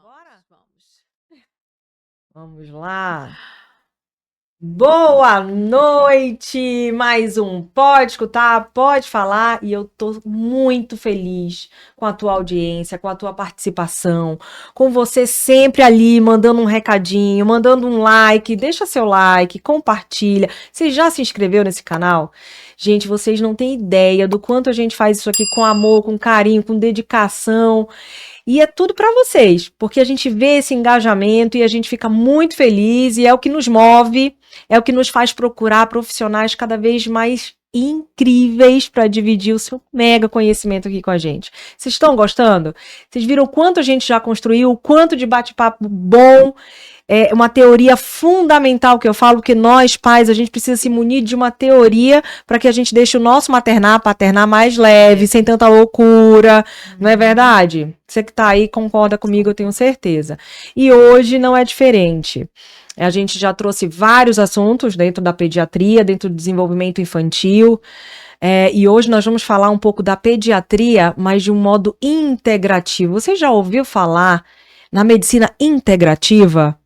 Bora? Vamos. Vamos lá. Boa noite! Mais um Pode Escutar, Pode Falar, e eu tô muito feliz com a tua audiência, com a tua participação, com você sempre ali mandando um recadinho, mandando um like, deixa seu like, compartilha. Você já se inscreveu nesse canal? Gente, vocês não têm ideia do quanto a gente faz isso aqui com amor, com carinho, com dedicação. E é tudo para vocês, porque a gente vê esse engajamento e a gente fica muito feliz e é o que nos move, é o que nos faz procurar profissionais cada vez mais incríveis para dividir o seu mega conhecimento aqui com a gente. Vocês estão gostando? Vocês viram o quanto a gente já construiu, o quanto de bate-papo bom. É uma teoria fundamental que eu falo, que nós, pais, a gente precisa se munir de uma teoria para que a gente deixe o nosso maternar, paternar mais leve, sem tanta loucura, não é verdade? Você que tá aí concorda comigo, eu tenho certeza. E hoje não é diferente. A gente já trouxe vários assuntos dentro da pediatria, dentro do desenvolvimento infantil, e hoje nós vamos falar um pouco da pediatria, mas de um modo integrativo. Você já ouviu falar na medicina integrativa?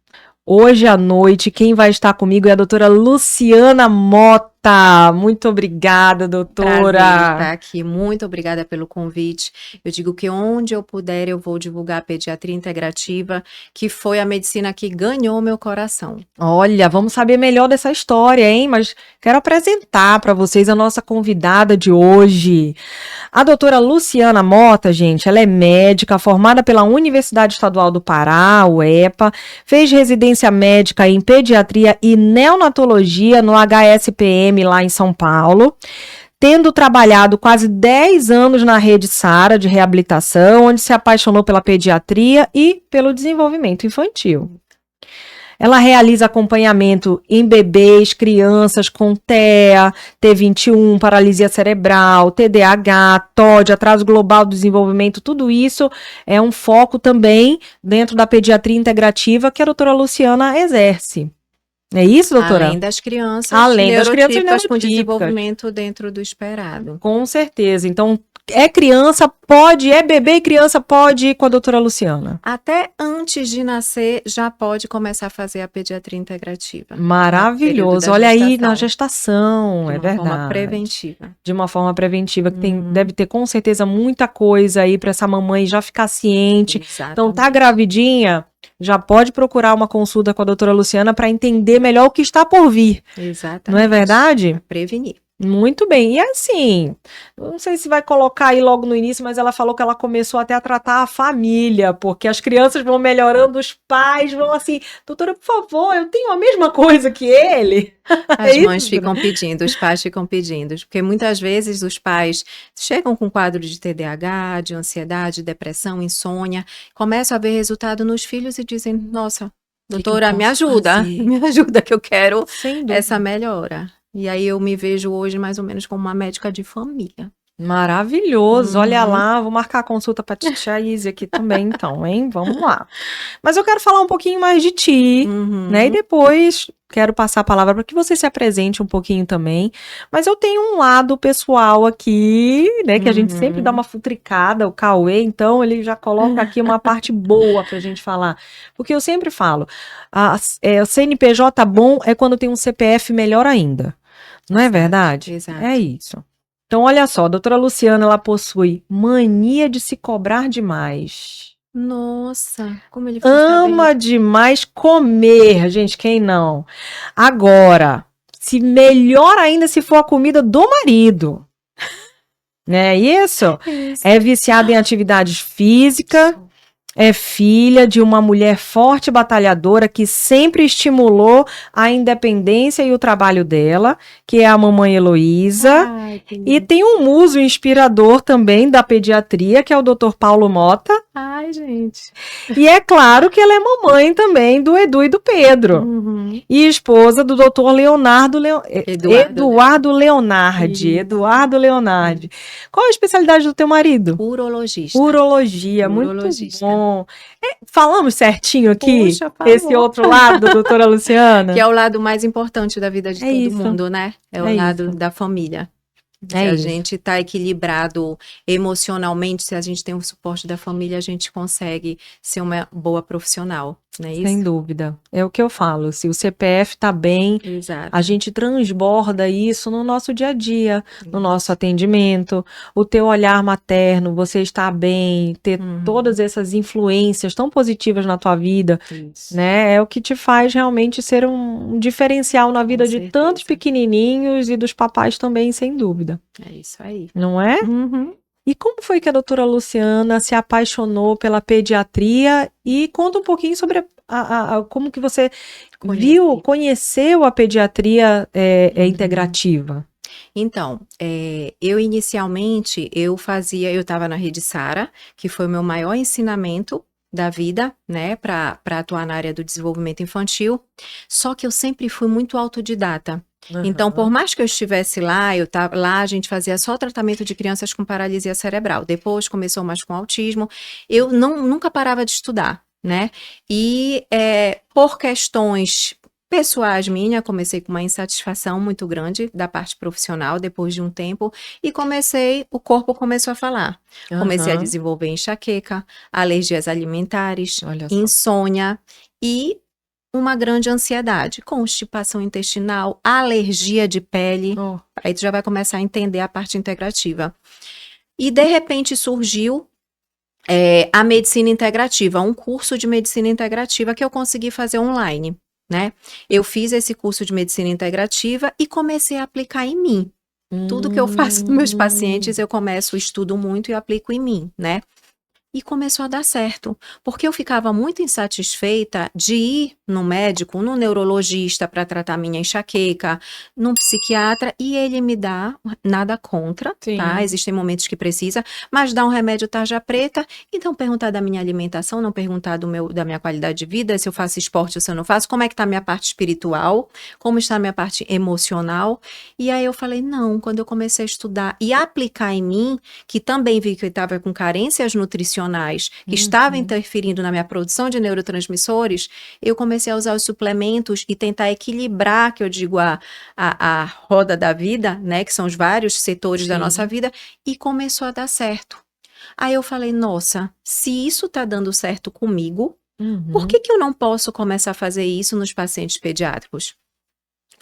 Hoje à noite, quem vai estar comigo é a doutora Luciana Mota. Muito obrigada, doutora. Prazer estar aqui. Muito obrigada pelo convite. Eu digo que onde eu puder, eu vou divulgar a pediatria integrativa, que foi a medicina que ganhou meu coração. Olha, vamos saber melhor dessa história, hein? Mas quero apresentar para vocês a nossa convidada de hoje. A doutora Luciana Mota, gente, ela é médica formada pela Universidade Estadual do Pará, UEPA, fez residência médica em pediatria e neonatologia no HSPM lá em São Paulo, tendo trabalhado quase 10 anos na rede Sara de reabilitação, onde se apaixonou pela pediatria e pelo desenvolvimento infantil. Ela realiza acompanhamento em bebês, crianças com TEA, T21, paralisia cerebral, TDAH, TOD, atraso global do desenvolvimento, tudo isso é um foco também dentro da pediatria integrativa que a doutora Luciana exerce. É isso, doutora? Além das crianças neurotípicas com desenvolvimento dentro do esperado. Com certeza. Então, é criança, pode, é bebê e criança, pode ir com a doutora Luciana. Até antes de nascer, já pode começar a fazer a pediatria integrativa. Maravilhoso. Olha aí na gestação, é verdade. De uma forma preventiva. De uma forma preventiva, que deve ter com certeza muita coisa aí para essa mamãe já ficar ciente. Exatamente. Então, tá gravidinha? Já pode procurar uma consulta com a doutora Luciana para entender melhor o que está por vir. Exatamente. Não é verdade? Pra prevenir. Muito bem. E assim, não sei se vai colocar aí logo no início, mas ela falou que ela começou até a tratar a família, porque as crianças vão melhorando, os pais vão assim, doutora, por favor, eu tenho a mesma coisa que ele. As mães ficam pedindo, os pais ficam pedindo, porque muitas vezes os pais chegam com quadro de TDAH, de ansiedade, depressão, insônia, começam a ver resultado nos filhos e dizem, nossa, doutora, me ajuda que eu quero essa melhora. E aí eu me vejo hoje mais ou menos como uma médica de família. Maravilhoso, olha lá, vou marcar a consulta para Tia Izzy aqui também, então, hein? Vamos lá. Mas eu quero falar um pouquinho mais de ti, né? E depois quero passar a palavra para que você se apresente um pouquinho também. Mas eu tenho um lado pessoal aqui, né? Que a gente sempre dá uma futricada, o Cauê, então ele já coloca aqui uma parte boa pra gente falar. Porque eu sempre falo, o CNPJ bom é quando tem um CPF melhor ainda. Não é verdade? Exato. É isso. Então, olha só, a doutora Luciana, ela possui mania de se cobrar demais. Nossa, como ele faz Ama demais comer, gente, quem não? Agora, se melhor ainda se for a comida do marido. Né? Isso? É viciada em atividades físicas. É filha de uma mulher forte e batalhadora que sempre estimulou a independência e o trabalho dela, que é a mamãe Heloísa. E tem um muso inspirador também da pediatria, que é o Dr. Paulo Mota. Ai, gente. E é claro que ela é mamãe também do Edu e do Pedro. E esposa do Dr. Eduardo Leonardi. Eduardo Leonardi. Qual a especialidade do teu marido? Urologista. Urologia, muito bom. Falamos certinho aqui? Puxa, esse outro lado, doutora Luciana? Que é o lado mais importante da vida de todo mundo, né? É o lado da família. Se É a isso. gente está equilibrado emocionalmente, se a gente tem o suporte da família, a gente consegue ser uma boa profissional, não é Sem isso? dúvida. É o que eu falo, se o CPF tá bem, Exato. a gente transborda isso no nosso dia a dia, no Isso. nosso atendimento, o teu olhar materno, você estar bem, ter todas essas influências tão positivas na tua vida, Isso. né? É o que te faz realmente ser um diferencial na vida de tantos certeza. pequenininhos e dos papais também, sem dúvida. É isso aí. Não é? Uhum. E como foi que a doutora Luciana se apaixonou pela pediatria? E conta um pouquinho sobre como que você conheceu a pediatria integrativa. Então, eu inicialmente, eu estava na Rede Sara, que foi o meu maior ensinamento da vida, né, para atuar na área do desenvolvimento infantil, só que eu sempre fui muito autodidata. Então, por mais que eu estivesse lá, lá a gente fazia só tratamento de crianças com paralisia cerebral. Depois começou mais com autismo. Eu nunca parava de estudar, né? E por questões pessoais minhas, comecei com uma insatisfação muito grande da parte profissional depois de um tempo e o corpo começou a falar. Comecei a desenvolver enxaqueca, alergias alimentares, insônia e uma grande ansiedade, constipação intestinal, alergia de pele. Aí tu já vai começar a entender a parte integrativa. E de repente surgiu a medicina integrativa, um curso de medicina integrativa que eu consegui fazer online, né? Eu fiz esse curso de medicina integrativa e comecei a aplicar em mim. Tudo que eu faço com meus pacientes, eu estudo muito e aplico em mim, né? E começou a dar certo, porque eu ficava muito insatisfeita de ir no médico, no neurologista para tratar minha enxaqueca, num psiquiatra, e ele me dá nada contra, tá? Existem momentos que precisa, mas dá um remédio tarja preta e não perguntar da minha alimentação, não perguntar da minha qualidade de vida, se eu faço esporte ou se eu não faço, como é que tá a minha parte espiritual, como está a minha parte emocional. E aí eu falei, não, quando eu comecei a estudar e aplicar em mim, que também vi que eu estava com carências nutricionais, que estava interferindo na minha produção de neurotransmissores, eu comecei a usar os suplementos e tentar equilibrar, que eu digo, a roda da vida, né, que são os vários setores da nossa vida, e começou a dar certo. Aí eu falei, nossa, se isso tá dando certo comigo, por que eu não posso começar a fazer isso nos pacientes pediátricos?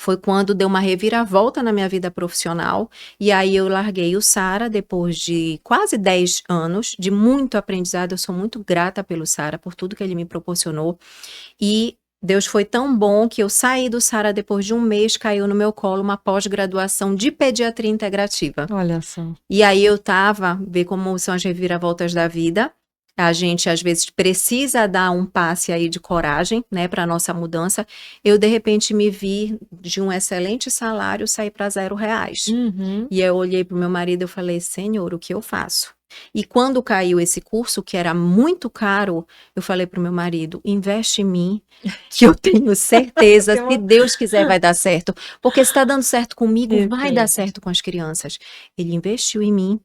Foi quando deu uma reviravolta na minha vida profissional, e aí eu larguei o Sara depois de quase 10 anos, de muito aprendizado. Eu sou muito grata pelo Sara, por tudo que ele me proporcionou, e Deus foi tão bom que eu saí do Sara depois de um mês, caiu no meu colo uma pós-graduação de pediatria integrativa. Olha só. E aí ver como são as reviravoltas da vida. A gente, às vezes, precisa dar um passe aí de coragem, né, para nossa mudança. Eu, de repente, me vi de um excelente salário sair para R$0. E eu olhei para o meu marido e falei, Senhor, o que eu faço? E quando caiu esse curso, que era muito caro, eu falei para o meu marido, investe em mim, que eu tenho certeza, se Deus quiser, vai dar certo. Porque se está dando certo comigo, vai dar certo com as crianças. Ele investiu em mim.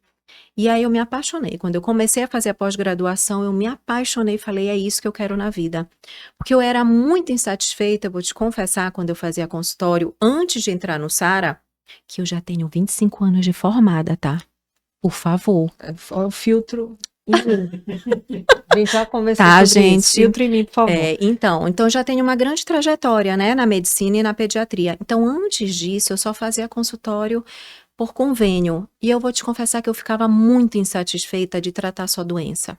E aí eu me apaixonei. Quando eu comecei a fazer a pós-graduação, eu me apaixonei e falei, é isso que eu quero na vida. Porque eu era muito insatisfeita, vou te confessar, quando eu fazia consultório, antes de entrar no Sara, que eu já tenho 25 anos de formada, tá? Por favor. O filtro em mim. A gente já conversou Tá, sobre gente. isso. Filtro em mim, por favor. Então já tenho uma grande trajetória, né, na medicina e na pediatria. Então, antes disso, eu só fazia consultório por convênio. E eu vou te confessar que eu ficava muito insatisfeita de tratar sua doença.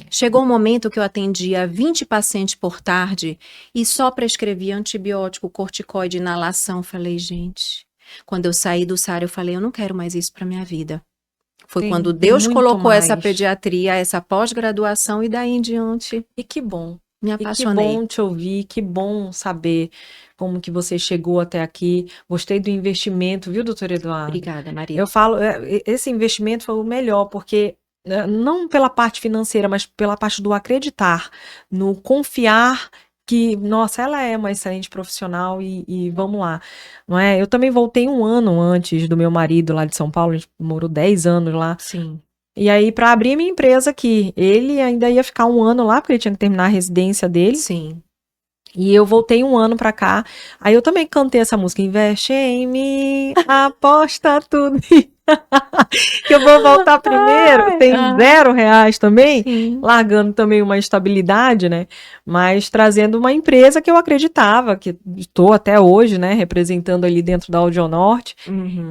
Chegou um momento que eu atendia 20 pacientes por tarde e só prescrevia antibiótico, corticoide, inalação. Falei, gente, quando eu saí do Sara, eu falei, eu não quero mais isso para minha vida. Foi quando Deus colocou essa pediatria, essa pós-graduação, e daí em diante. E que bom. Me apaixonei. E que bom te ouvir, que bom saber como que você chegou até aqui. Gostei do investimento, viu, doutora Eduarda? Obrigada, Maria. Eu falo, esse investimento foi o melhor, porque não pela parte financeira, mas pela parte do acreditar, no confiar que, nossa, ela é uma excelente profissional e vamos lá, não é? Eu também voltei um ano antes do meu marido lá de São Paulo, a gente morou 10 anos lá. Sim. E aí, para abrir minha empresa aqui, ele ainda ia ficar um ano lá, porque ele tinha que terminar a residência dele. Sim. E eu voltei um ano pra cá, aí eu também cantei essa música, investe em mim, aposta tudo em que eu vou voltar primeiro, tem R$ 0 também, Sim. largando também uma estabilidade, né? Mas trazendo uma empresa que eu acreditava, que estou até hoje, né? Representando ali dentro da Audionorte.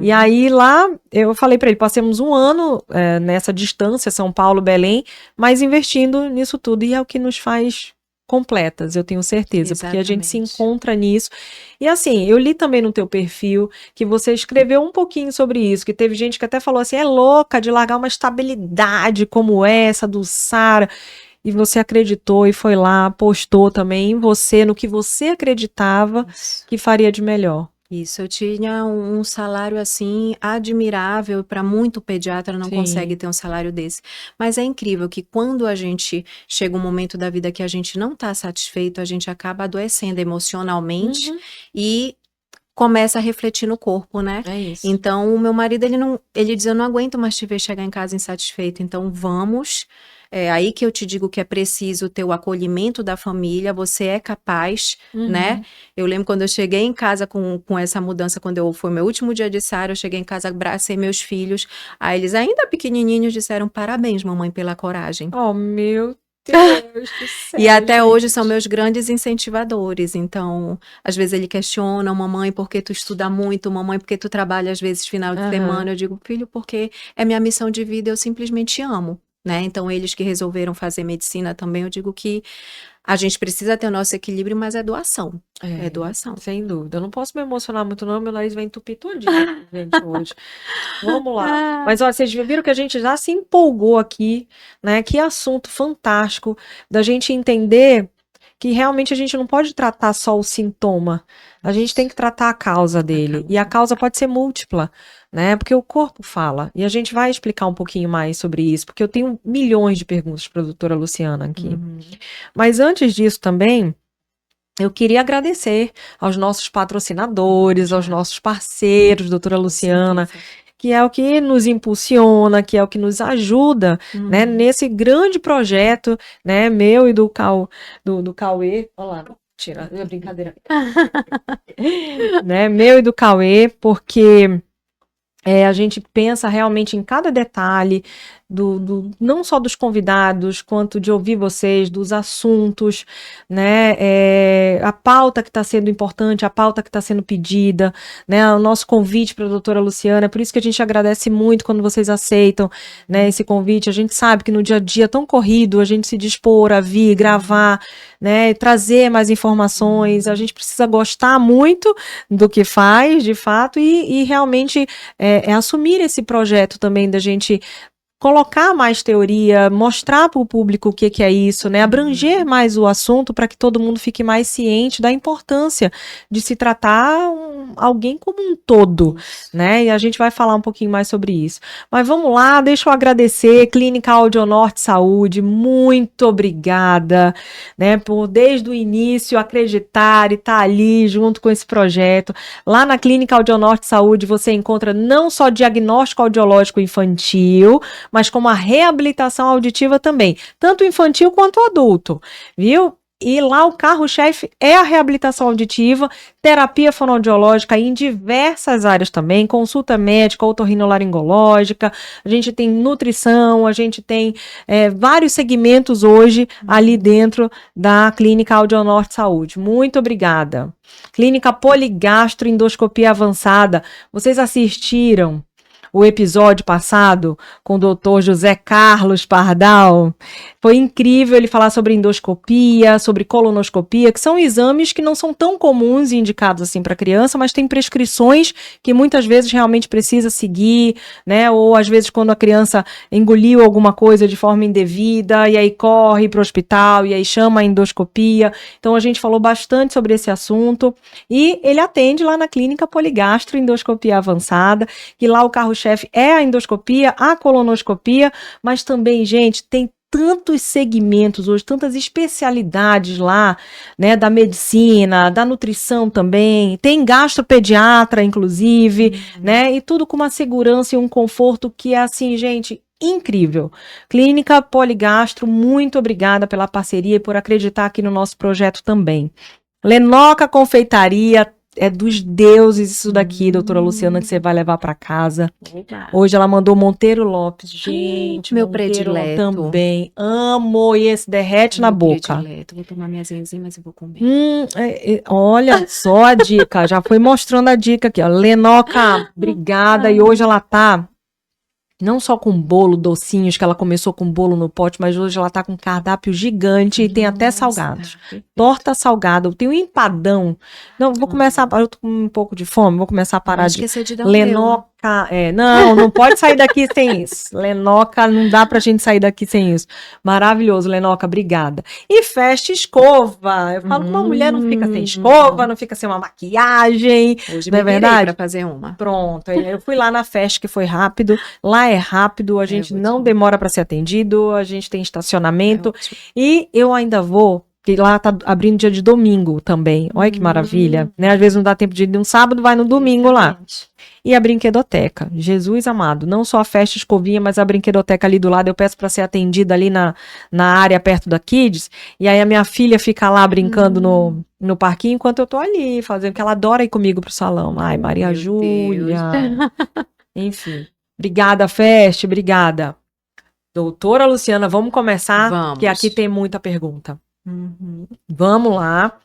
E aí lá, eu falei para ele, passemos um ano nessa distância, São Paulo, Belém, mas investindo nisso tudo, e é o que nos faz completas, eu tenho certeza, porque a gente se Exatamente. encontra nisso. E assim, eu li também no teu perfil que você escreveu um pouquinho sobre isso, que teve gente que até falou assim, é louca de largar uma estabilidade como essa do Sara, e você acreditou e foi lá, postou também em você, no que você acreditava Isso. que faria de melhor. Isso, eu tinha um salário assim admirável, para muito pediatra não consegue Sim. ter um salário desse. Mas é incrível que quando a gente chega um momento da vida que a gente não está satisfeito, a gente acaba adoecendo emocionalmente Uhum. e começa a refletir no corpo, né? É isso. Então, o meu marido, ele diz, eu não aguento mais te ver chegar em casa insatisfeito, então vamos. É aí que eu te digo que é preciso ter o acolhimento da família, você é capaz, né? Uhum. Eu lembro quando eu cheguei em casa com essa mudança, foi meu último dia de Sara, eu cheguei em casa, abracei meus filhos, aí eles ainda pequenininhos disseram, parabéns, mamãe, pela coragem. Oh, meu Deus do céu, E até hoje são gente. meus grandes incentivadores. Então, às vezes ele questiona, mamãe, por que tu estuda muito? Mamãe, por que tu trabalha às vezes final de Aham. semana? Eu digo, filho, porque é minha missão de vida, eu simplesmente amo, né? Então, eles que resolveram fazer medicina também, eu digo que a gente precisa ter o nosso equilíbrio, mas é doação. É doação. Sem dúvida. Eu não posso me emocionar muito, não. Meu nariz vai entupir todinho, gente, hoje. Vamos lá. Mas, ó, vocês viram que a gente já se empolgou aqui, né? Que assunto fantástico da gente entender que realmente a gente não pode tratar só o sintoma. A gente tem que tratar a causa dele. E a causa pode ser múltipla, né? Porque o corpo fala. E a gente vai explicar um pouquinho mais sobre isso, porque eu tenho milhões de perguntas para a doutora Luciana aqui. Mas antes disso também, eu queria agradecer aos nossos patrocinadores, aos nossos parceiros, doutora Luciana, que é o que nos impulsiona, que é o que nos ajuda, né, nesse grande projeto, né, meu e do Cauê. Olha lá, tira, é brincadeira. Né, meu e do Cauê, porque a gente pensa realmente em cada detalhe, não só dos convidados, quanto de ouvir vocês, dos assuntos, né? A pauta que está sendo importante, a pauta que está sendo pedida, né? O nosso convite para a doutora Luciana, é por isso que a gente agradece muito quando vocês aceitam, né, esse convite. A gente sabe que no dia a dia tão corrido, a gente se dispor a vir, gravar, né, trazer mais informações, a gente precisa gostar muito do que faz, de fato, e realmente assumir esse projeto também da gente colocar mais teoria, mostrar para o público o que é isso, né? Abranger mais o assunto para que todo mundo fique mais ciente da importância de se tratar alguém como um todo, né? E a gente vai falar um pouquinho mais sobre isso. Mas vamos lá, deixa eu agradecer, Clínica Audionorte Saúde, muito obrigada, né? Por desde o início acreditar e estar ali junto com esse projeto. Lá na Clínica Audionorte Saúde você encontra não só diagnóstico audiológico infantil, mas como a reabilitação auditiva também, tanto infantil quanto adulto, viu? E lá o carro-chefe é a reabilitação auditiva, terapia fonoaudiológica em diversas áreas também, consulta médica, otorrinolaringológica, a gente tem nutrição, a gente tem vários segmentos hoje ali dentro da Clínica Audionorte Saúde. Muito obrigada. Clínica Poligastroendoscopia Avançada, vocês assistiram o episódio passado com o doutor José Carlos Pardal? Foi incrível ele falar sobre endoscopia, sobre colonoscopia, que são exames que não são tão comuns e indicados assim para criança, mas tem prescrições que muitas vezes realmente precisa seguir, né? Ou às vezes quando a criança engoliu alguma coisa de forma indevida e aí corre para o hospital e aí chama a endoscopia. Então a gente falou bastante sobre esse assunto e ele atende lá na Clínica Poligastroendoscopia Avançada, que lá o carro-chefe é a endoscopia, a colonoscopia, mas também, gente, tem tantos segmentos hoje, tantas especialidades lá, né, da medicina, da nutrição também, tem gastropediatra, inclusive, né, e tudo com uma segurança e um conforto que é assim, gente, incrível. Clínica Poligastro, muito obrigada pela parceria e por acreditar aqui no nosso projeto também. Lenoca Confeitaria é dos deuses isso daqui, doutora Luciana, que você vai levar para casa. Oba. Hoje ela mandou Monteiro Lopes. Gente, Meu Monteiro predileto. também. Amo. E esse derrete na Meu boca. predileto. Vou tomar minhas enzimas e vou comer. Olha só a dica. Já foi mostrando a dica aqui, ó. Lenoca, obrigada. E hoje ela tá não só com bolo, docinhos, que ela começou com bolo no pote, mas hoje ela tá com cardápio gigante e tem até salgados. Torta salgada, eu tenho um empadão. Não, vou começar, eu tô com um pouco de fome, vou começar a parar de... Esqueci de dar o meu. Lenoca, não pode sair daqui sem isso. Lenoca, não dá pra gente sair daqui sem isso. Maravilhoso, Lenoca, obrigada. E Festa Escova. Eu falo que uma mulher não fica sem escova, não fica sem uma maquiagem. Hoje não é me virei verdade? pra fazer uma. Pronto, aí eu fui lá na Festa, que foi rápido. Lá é rápido, a gente não demora para ser atendido, a gente tem estacionamento. ótimo. E eu ainda vou, porque lá tá abrindo dia de domingo também. Olha que maravilha, né? Às vezes não dá tempo de ir num sábado, vai no domingo lá. Exatamente. E a brinquedoteca, Jesus amado, não só a Festa Escovinha, mas a brinquedoteca ali do lado, eu peço para ser atendida ali na área perto da Kids, e aí a minha filha fica lá brincando no parquinho, enquanto eu tô ali, fazendo, porque ela adora ir comigo pro salão. Ai, Maria Meu Júlia. Deus. Enfim. Obrigada, Feste, obrigada. Doutora Luciana, vamos começar, Vamos. porque aqui tem muita pergunta. Uhum. Vamos lá.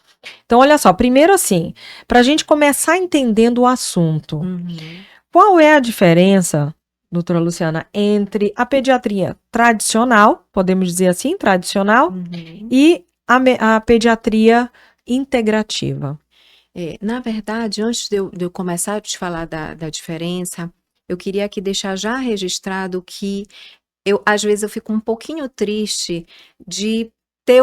Então, olha só, primeiro assim, para a gente começar entendendo o assunto, qual é a diferença, doutora Luciana, entre a pediatria tradicional, podemos dizer assim, tradicional, e a pediatria integrativa? Na verdade, antes de eu começar a te falar da diferença, eu queria aqui deixar já registrado que às vezes eu fico um pouquinho triste de ter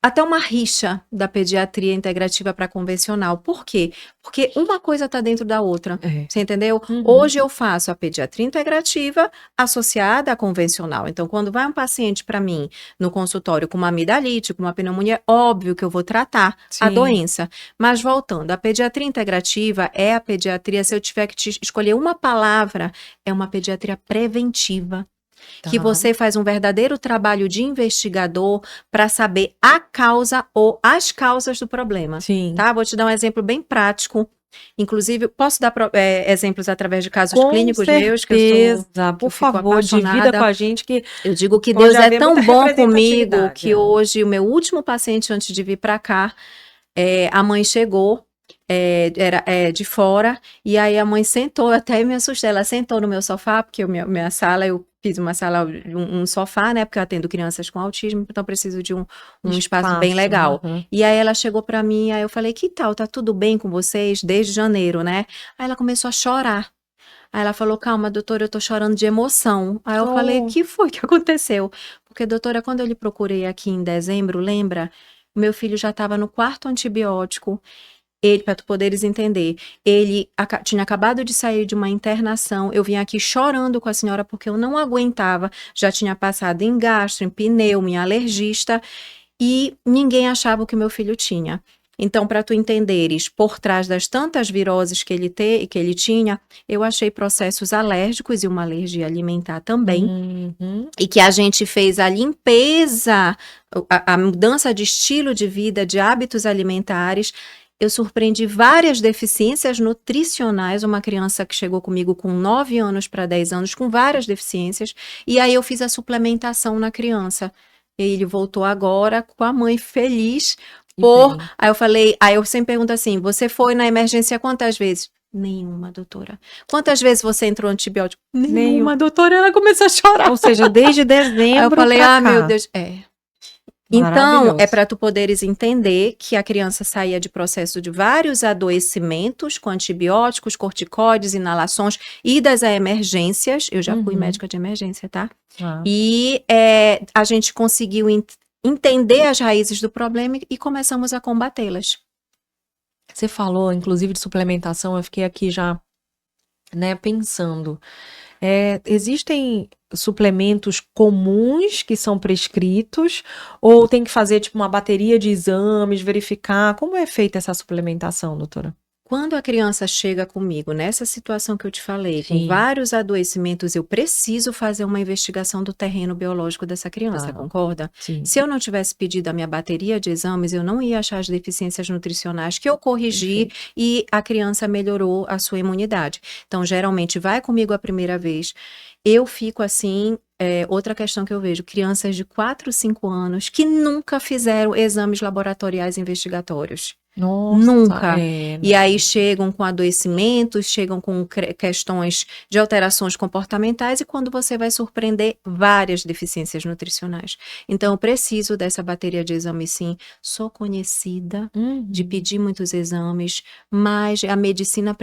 até uma rixa da pediatria integrativa para convencional. Por quê? Porque uma coisa está dentro da outra. Você entendeu? Hoje eu faço a pediatria integrativa associada à convencional. Então, quando vai um paciente para mim no consultório com uma amidalite, com uma pneumonia, óbvio que eu vou tratar a doença. Mas voltando, a pediatria integrativa é a pediatria, se eu tiver que escolher uma palavra, é uma pediatria preventiva. Que você faz um verdadeiro trabalho de investigador para saber a causa ou as causas do problema. Sim. Tá? Vou te dar um exemplo bem prático. Inclusive, posso dar exemplos através de casos clínicos meus? Que eu sou, por favor, divida com a gente que eu digo que Deus é tão bom comigo que hoje, o meu último paciente antes de vir para cá, a mãe chegou, era de fora, e aí a mãe sentou, eu até me assustei, ela sentou no meu sofá, porque minha sala, eu fiz uma sala, um sofá, né, porque eu atendo crianças com autismo, então preciso de um espaço bem legal. E aí ela chegou pra mim, aí eu falei, que tal, tá tudo bem com vocês? Desde janeiro, né? Aí ela começou a chorar. Aí ela falou, calma, doutora, eu tô chorando de emoção. Aí eu falei, o que foi que aconteceu? Porque, doutora, quando eu lhe procurei aqui em dezembro, lembra? O meu filho já estava no 4º antibiótico. Ele, para tu poderes entender, ele tinha acabado de sair de uma internação, eu vim aqui chorando com a senhora porque eu não aguentava, já tinha passado em gastro, em pneu, em alergista, e ninguém achava o que meu filho tinha. Então, para tu entenderes, por trás das tantas viroses que ele tinha, eu achei processos alérgicos e uma alergia alimentar também, e que a gente fez a limpeza, a mudança de estilo de vida, de hábitos alimentares. Eu surpreendi várias deficiências nutricionais, uma criança que chegou comigo com 9 anos para 10 anos, com várias deficiências, e aí eu fiz a suplementação na criança. Ele voltou agora com a mãe feliz Aí eu falei, aí eu sempre pergunto assim, você foi na emergência quantas vezes? Nenhuma, doutora. Quantas vezes você entrou no antibiótico? Nenhuma, doutora. Ela começou a chorar. Ou seja, desde dezembro. Aí eu falei, pra cá. meu Deus, Então, é para tu poderes entender que a criança saía de processo de vários adoecimentos com antibióticos, corticoides, inalações, idas a emergências. Eu já fui médica de emergência, tá? E a gente conseguiu entender as raízes do problema e começamos a combatê-las. Você falou, inclusive, de suplementação, eu fiquei aqui já, né, pensando. Existem suplementos comuns que são prescritos ou tem que fazer tipo uma bateria de exames, verificar? Como é feita essa suplementação, doutora? Quando a criança chega comigo nessa situação que eu te falei, com Sim. vários adoecimentos, eu preciso fazer uma investigação do terreno biológico dessa criança, Tá. concorda? Sim. Se eu não tivesse pedido a minha bateria de exames, eu não ia achar as deficiências nutricionais que eu corrigi e a criança melhorou a sua imunidade. Então, geralmente, vai comigo a primeira vez, eu fico assim. Outra questão que eu vejo, crianças de 4, 5 anos que nunca fizeram exames laboratoriais investigatórios. Nossa, Nunca. é, E aí chegam com adoecimentos, chegam com questões de alterações comportamentais e quando você vai surpreender várias deficiências nutricionais. Então, eu preciso dessa bateria de exames sim, sou conhecida de pedir muitos exames, mas é a medicina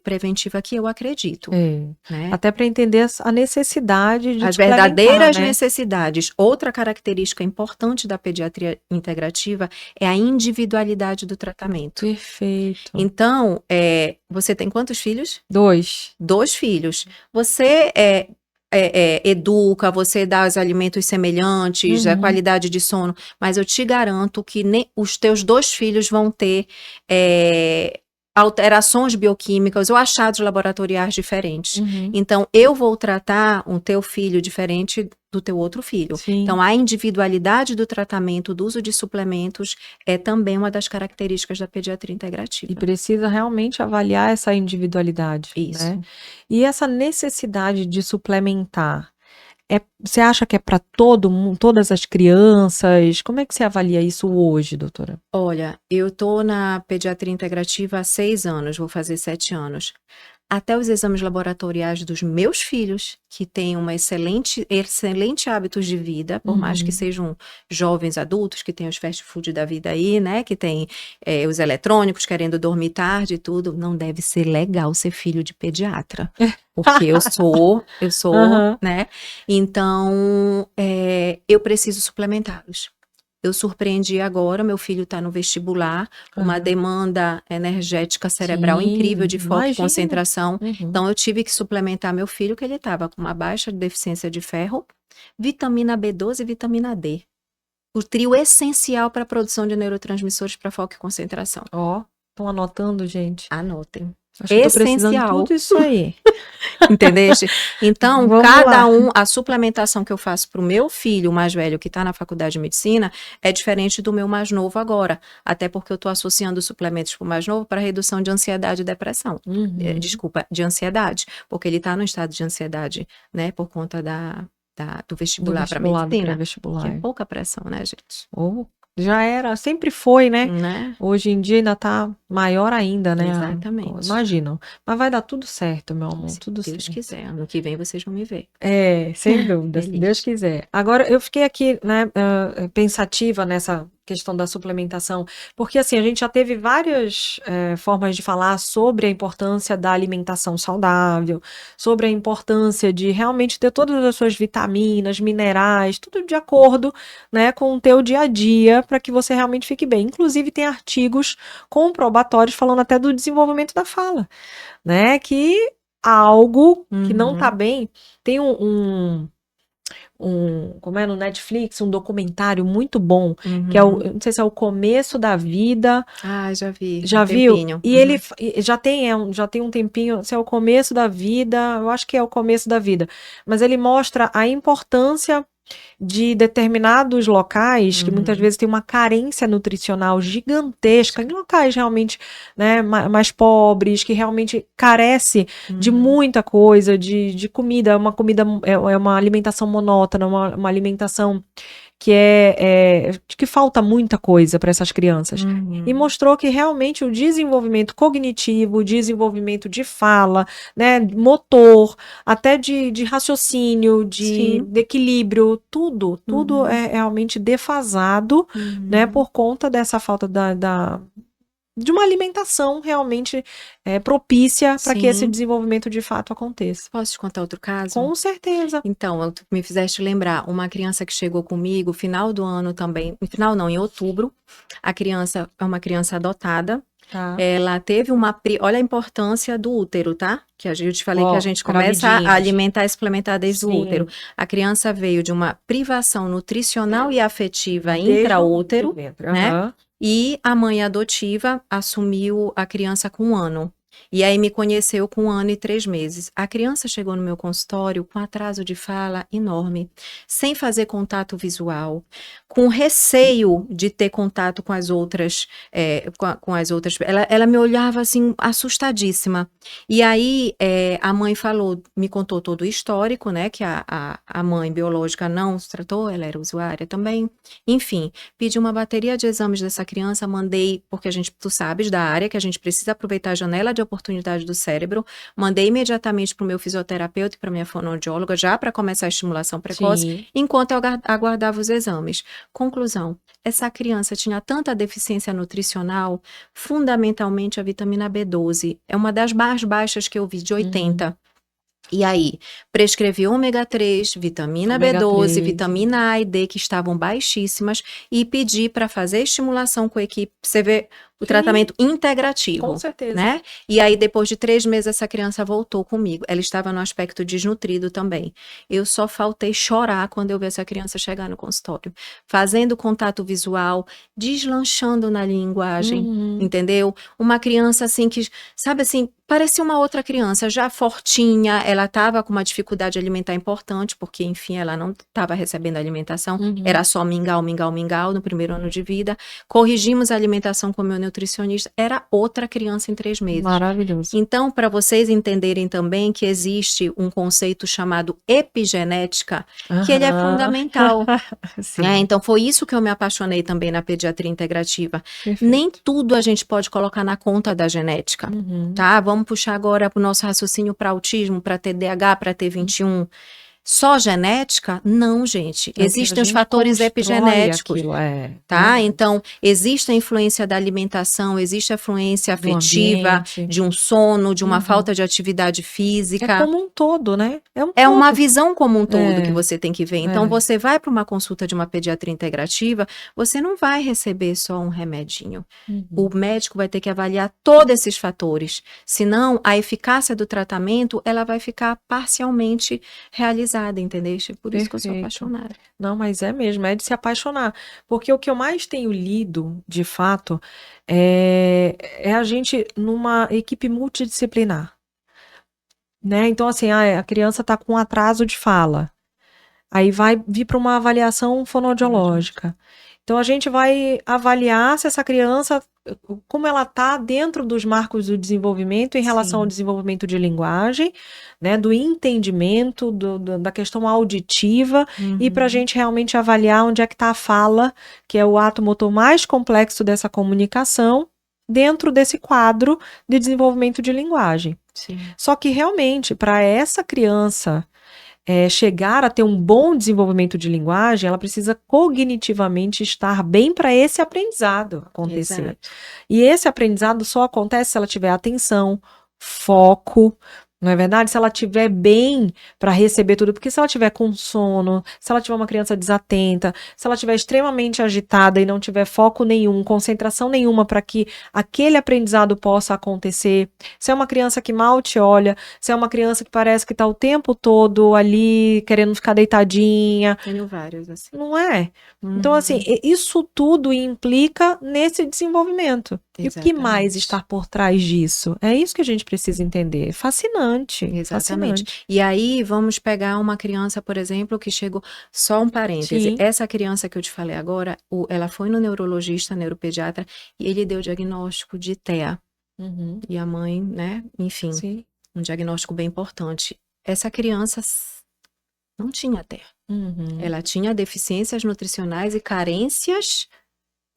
preventiva que eu acredito, né? Até para entender a necessidade de As suplementar, verdadeiras né? necessidades. Outra característica importante da pediatria integrativa é a individualidade do tratamento. Perfeito. Então, você tem quantos filhos? 2. 2 filhos. Você educa, você dá os alimentos semelhantes, a qualidade de sono, mas eu te garanto que os teus 2 filhos vão ter alterações bioquímicas ou achados laboratoriais diferentes. Então, eu vou tratar o teu filho diferente do teu outro filho. Sim. Então, a individualidade do tratamento, do uso de suplementos, é também uma das características da pediatria integrativa. E precisa realmente avaliar essa individualidade. Isso. Né? E essa necessidade de suplementar, você acha que é para todo mundo, todas as crianças? Como é que você avalia isso hoje, doutora? Olha, eu estou na pediatria integrativa há 6 anos, vou fazer 7 anos. Até os exames laboratoriais dos meus filhos, que têm uma excelente hábitos de vida, por mais que sejam jovens adultos, que têm os fast food da vida aí, né? Que tem os eletrônicos, querendo dormir tarde e tudo. Não deve ser legal ser filho de pediatra. Porque eu sou, né? Então, eu preciso suplementá-los. Eu surpreendi agora, meu filho está no vestibular, uma demanda energética cerebral incrível de foco e concentração. Então, eu tive que suplementar meu filho, que ele estava com uma baixa deficiência de ferro, vitamina B12 e vitamina D. O trio essencial para a produção de neurotransmissores para foco e concentração. Estão anotando, gente? Anotem. Acho que eu tô precisando tudo isso aí. Entendeste? Então, a suplementação que eu faço para o meu filho mais velho, que está na faculdade de medicina, é diferente do meu mais novo agora. Até porque eu estou associando suplementos para o mais novo para redução de ansiedade e depressão. Desculpa, de ansiedade. Porque ele está no estado de ansiedade, né? Por conta do vestibular para medicina. Que é pouca pressão, né, gente? Já era, sempre foi, né? Hoje em dia ainda tá maior ainda, né? Exatamente. Imagino. Mas vai dar tudo certo, meu amor. Tudo certo. Se Deus quiser. Ano que vem vocês vão me ver. Sem dúvida, se Deus quiser. Agora, eu fiquei aqui, né, pensativa nessa questão da suplementação, porque assim, a gente já teve várias formas de falar sobre a importância da alimentação saudável, sobre a importância de realmente ter todas as suas vitaminas, minerais, tudo de acordo, né, com o teu dia a dia, para que você realmente fique bem. Inclusive, tem artigos comprobatórios falando até do desenvolvimento da fala, né, que algo que não tá bem, tem como é no Netflix, um documentário muito bom, que é não sei se é O Começo da Vida. Já vi. Já viu? E ele já tem um tempinho, se é O Começo da Vida, eu acho que é O Começo da Vida, mas ele mostra a importância de determinados locais que muitas vezes tem uma carência nutricional gigantesca, em locais realmente, né, mais pobres, que realmente carece de muita coisa, de comida, uma comida é uma alimentação monótona, uma alimentação que que falta muita coisa para essas crianças. E mostrou que realmente o desenvolvimento cognitivo, o desenvolvimento de fala, né, motor, até de raciocínio, de equilíbrio, tudo é realmente defasado, né, por conta dessa falta de uma alimentação realmente propícia para que esse desenvolvimento de fato aconteça. Posso te contar outro caso? Com certeza. Então, tu me fizeste lembrar, uma criança que chegou comigo, final do ano também, final não, em outubro, a criança é uma criança adotada, ela teve olha a importância do útero, tá? Que eu te falei que a gente começa a alimentar e suplementar desde o útero. A criança veio de uma privação nutricional e afetiva intraútero, né? E a mãe adotiva assumiu a criança com 1 ano. E aí me conheceu com 1 ano e 3 meses. A criança chegou no meu consultório com atraso de fala enorme, sem fazer contato visual, com receio de ter contato com as outras, com as outras. Ela me olhava assim, assustadíssima. E aí a mãe falou, me contou todo o histórico, né? Que a mãe biológica não se tratou, ela era usuária também. Enfim, pedi uma bateria de exames dessa criança, mandei, porque tu sabes da área, que a gente precisa aproveitar a janela de oportunidade do cérebro, mandei imediatamente para o meu fisioterapeuta e para minha fonoaudióloga, já para começar a estimulação precoce, Sim. enquanto eu aguardava os exames. Conclusão, essa criança tinha tanta deficiência nutricional, fundamentalmente a vitamina B12, é uma das mais baixas que eu vi, de 80. E aí, prescrevi ômega 3, vitamina Ômega B12, 3. vitamina A e D, que estavam baixíssimas, e pedi para fazer estimulação com a equipe. Você vê o Sim. tratamento integrativo, Com certeza. né? E aí, depois de 3 meses, essa criança voltou comigo. Ela estava no aspecto desnutrido também. Eu só faltei chorar quando eu vi essa criança chegar no consultório. Fazendo contato visual, deslanchando na linguagem, entendeu? Uma criança assim que, sabe assim, parecia uma outra criança, já fortinha, ela estava com uma dificuldade alimentar importante, porque, enfim, ela não estava recebendo alimentação, era só mingau, mingau, mingau no primeiro ano de vida. Corrigimos a alimentação com o meu nutricionista, era outra criança em 3 meses. Maravilhoso. Então, para vocês entenderem também que existe um conceito chamado epigenética, que ele é fundamental. Então, foi isso que eu me apaixonei também na pediatria integrativa. Perfeito. Nem tudo a gente pode colocar na conta da genética, tá? Vamos puxar agora para o nosso raciocínio para autismo, para TDAH, para T21. Só genética? Não, gente. Existem os fatores epigenéticos, tá? Então, existe a influência da alimentação, existe a influência afetiva, de um sono, de uma falta de atividade física. É como um todo, né? É uma visão como um todo que você tem que ver. Então, você vai para uma consulta de uma pediatria integrativa, você não vai receber só um remedinho. O médico vai ter que avaliar todos esses fatores. Senão, a eficácia do tratamento, ela vai ficar parcialmente realizada, entendeu? Por isso que eu sou apaixonada. Não, mas é mesmo, é de se apaixonar. Porque o que eu mais tenho lido, de fato, é a gente numa equipe multidisciplinar. Né? Então, assim, a criança está com atraso de fala. Aí vai vir para uma avaliação fonoaudiológica. Então, a gente vai avaliar se essa criança, como ela está dentro dos marcos do desenvolvimento em relação ao desenvolvimento de linguagem, né, do entendimento, da questão auditiva, e para a gente realmente avaliar onde é que está a fala, que é o ato motor mais complexo dessa comunicação, dentro desse quadro de desenvolvimento de linguagem. Só que realmente, para essa criança chegar a ter um bom desenvolvimento de linguagem, ela precisa cognitivamente estar bem para esse aprendizado acontecer. Exato. E esse aprendizado só acontece se ela tiver atenção, foco, não é verdade? Se ela estiver bem para receber tudo, porque se ela estiver com sono, se ela tiver uma criança desatenta, se ela estiver extremamente agitada e não tiver foco nenhum, concentração nenhuma para que aquele aprendizado possa acontecer, se é uma criança que mal te olha, se é uma criança que parece que está o tempo todo ali querendo ficar deitadinha. Tenho vários, assim. Não é? Então, assim, isso tudo implica nesse desenvolvimento. Exatamente. E o que mais está por trás disso? É isso que a gente precisa entender. Fascinante. Exatamente. Fascinante. E aí, vamos pegar uma criança, por exemplo, que chegou... Só um parêntese. Sim. Essa criança que eu te falei agora, ela foi no neurologista, neuropediatra, e ele deu o diagnóstico de TEA. E a mãe, né? Enfim, sim, um diagnóstico bem importante. Essa criança não tinha TEA. Ela tinha deficiências nutricionais e carências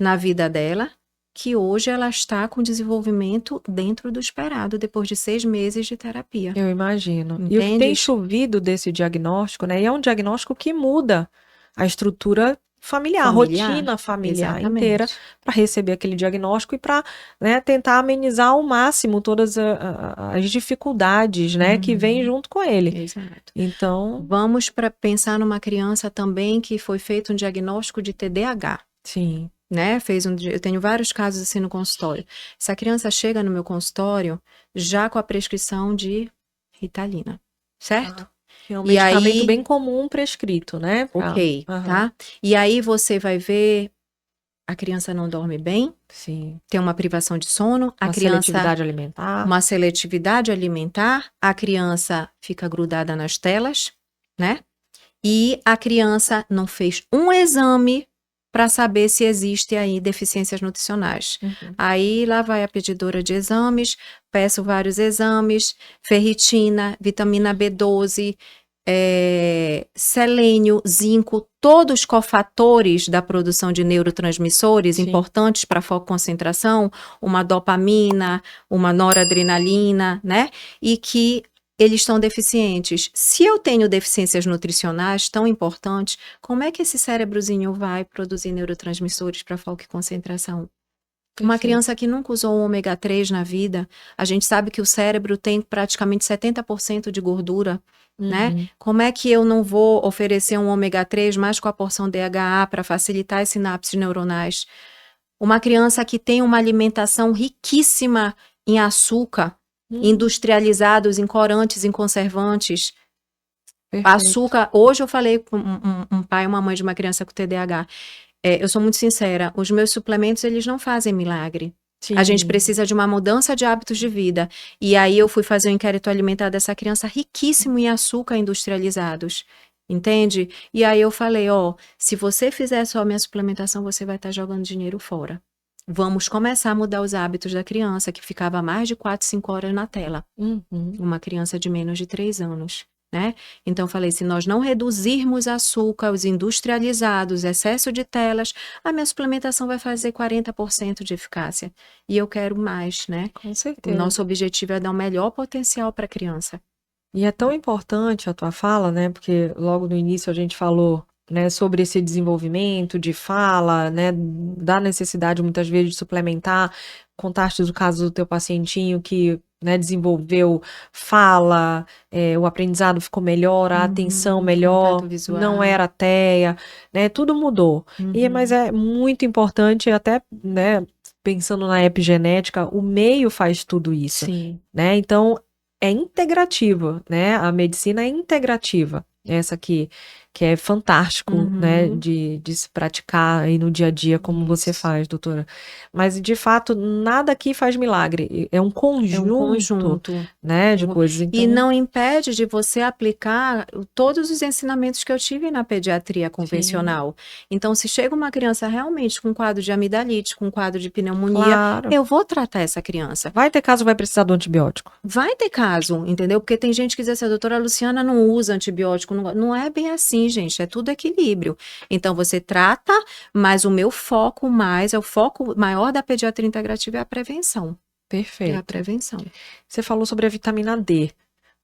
na vida dela, que hoje ela está com desenvolvimento dentro do esperado, depois de 6 meses de terapia. Eu imagino. Entende? E o que tem chovido desse diagnóstico, né? E é um diagnóstico que muda a estrutura familiar, a rotina familiar inteira, para receber aquele diagnóstico e para, né, tentar amenizar ao máximo todas as dificuldades, né, que vêm junto com ele. Exato. Então, vamos para pensar numa criança também que foi feito um diagnóstico de TDAH. Sim. Né? Eu tenho vários casos assim no consultório. Essa criança chega no meu consultório já com a prescrição de Ritalina, certo? É um medicamento bem comum prescrito, né? Ok, tá? E aí você vai ver a criança não dorme bem, Sim. tem uma privação de sono, a Uma criança seletividade alimentar. uma seletividade alimentar, a criança fica grudada nas telas, né? E a criança não fez um exame para saber se existe aí deficiências nutricionais. Uhum. Aí lá vai a pedidora de exames, peço vários exames, ferritina, vitamina B12, selênio, zinco, todos cofatores da produção de neurotransmissores Sim. importantes para foco e concentração, uma dopamina, uma noradrenalina, né? E que eles estão deficientes. Se eu tenho deficiências nutricionais tão importantes, como é que esse cérebrozinho vai produzir neurotransmissores para foco e concentração? Uma Perfeito. criança que nunca usou um ômega 3 na vida, a gente sabe que o cérebro tem praticamente 70% de gordura, né? Uhum. Como é que eu não vou oferecer um ômega 3 mais com a porção DHA para facilitar as sinapses neuronais? Uma criança que tem uma alimentação riquíssima em açúcar, industrializados, em corantes, em conservantes. Perfeito. Açúcar, hoje eu falei com um pai e uma mãe de uma criança com TDAH. Eu sou muito sincera, os meus suplementos, eles não fazem milagre. Sim. A gente precisa de uma mudança de hábitos de vida. E aí eu fui fazer um inquérito alimentar dessa criança riquíssimo em açúcar industrializados. Entende? E aí eu falei, se você fizer só a minha suplementação, você vai estar jogando dinheiro fora. Vamos começar a mudar os hábitos da criança, que ficava mais de 4, 5 horas na tela. Uhum. Uma criança de menos de 3 anos. Né? Então, falei, se nós não reduzirmos açúcar, os industrializados, excesso de telas, a minha suplementação vai fazer 40% de eficácia. E eu quero mais, né? Com certeza. O nosso objetivo é dar o melhor potencial para a criança. E é tão importante a tua fala, né? Porque logo no início a gente falou, né, sobre esse desenvolvimento de fala, né, da necessidade muitas vezes de suplementar. Contaste o caso do teu pacientinho que, né, desenvolveu fala, o aprendizado ficou melhor, a atenção melhor, contato visual. não era TEA, né, tudo mudou. Mas é muito importante, até, né, pensando na epigenética, o meio faz tudo isso. Sim. Né? Então, é integrativa, né? A medicina é integrativa. Essa aqui, que é fantástico, né? De se praticar aí no dia a dia, como você faz, doutora. Mas, de fato, nada aqui faz milagre. É um conjunto, né? De coisas. Então... E não impede de você aplicar todos os ensinamentos que eu tive na pediatria convencional. Sim. Então, se chega uma criança realmente com quadro de amidalite, com quadro de pneumonia, claro, eu vou tratar essa criança. Vai ter caso, vai precisar do antibiótico. Vai ter caso, entendeu? Porque tem gente que diz assim, a doutora Luciana não usa antibiótico. Não é bem assim, gente. É tudo equilíbrio. Então, você trata, mas o meu foco o foco maior da pediatria integrativa é a prevenção. Perfeito. É a prevenção. Você falou sobre a vitamina D,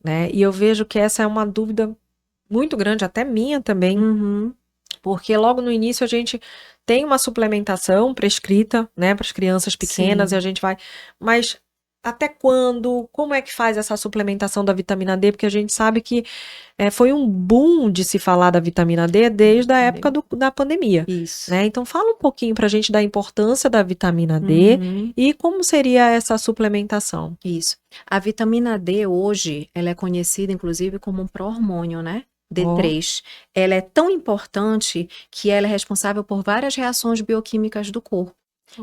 né? E eu vejo que essa é uma dúvida muito grande, até minha também. Porque logo no início a gente tem uma suplementação prescrita, né, para as crianças pequenas. Sim. E a gente vai... Mas até quando? Como é que faz essa suplementação da vitamina D? Porque a gente sabe que foi um boom de se falar da vitamina D desde a época da pandemia. Isso. Né? Então fala um pouquinho pra gente da importância da vitamina D e como seria essa suplementação. Isso. A vitamina D hoje, ela é conhecida inclusive como um pró-hormônio, né? D3. Ela é tão importante que ela é responsável por várias reações bioquímicas do corpo.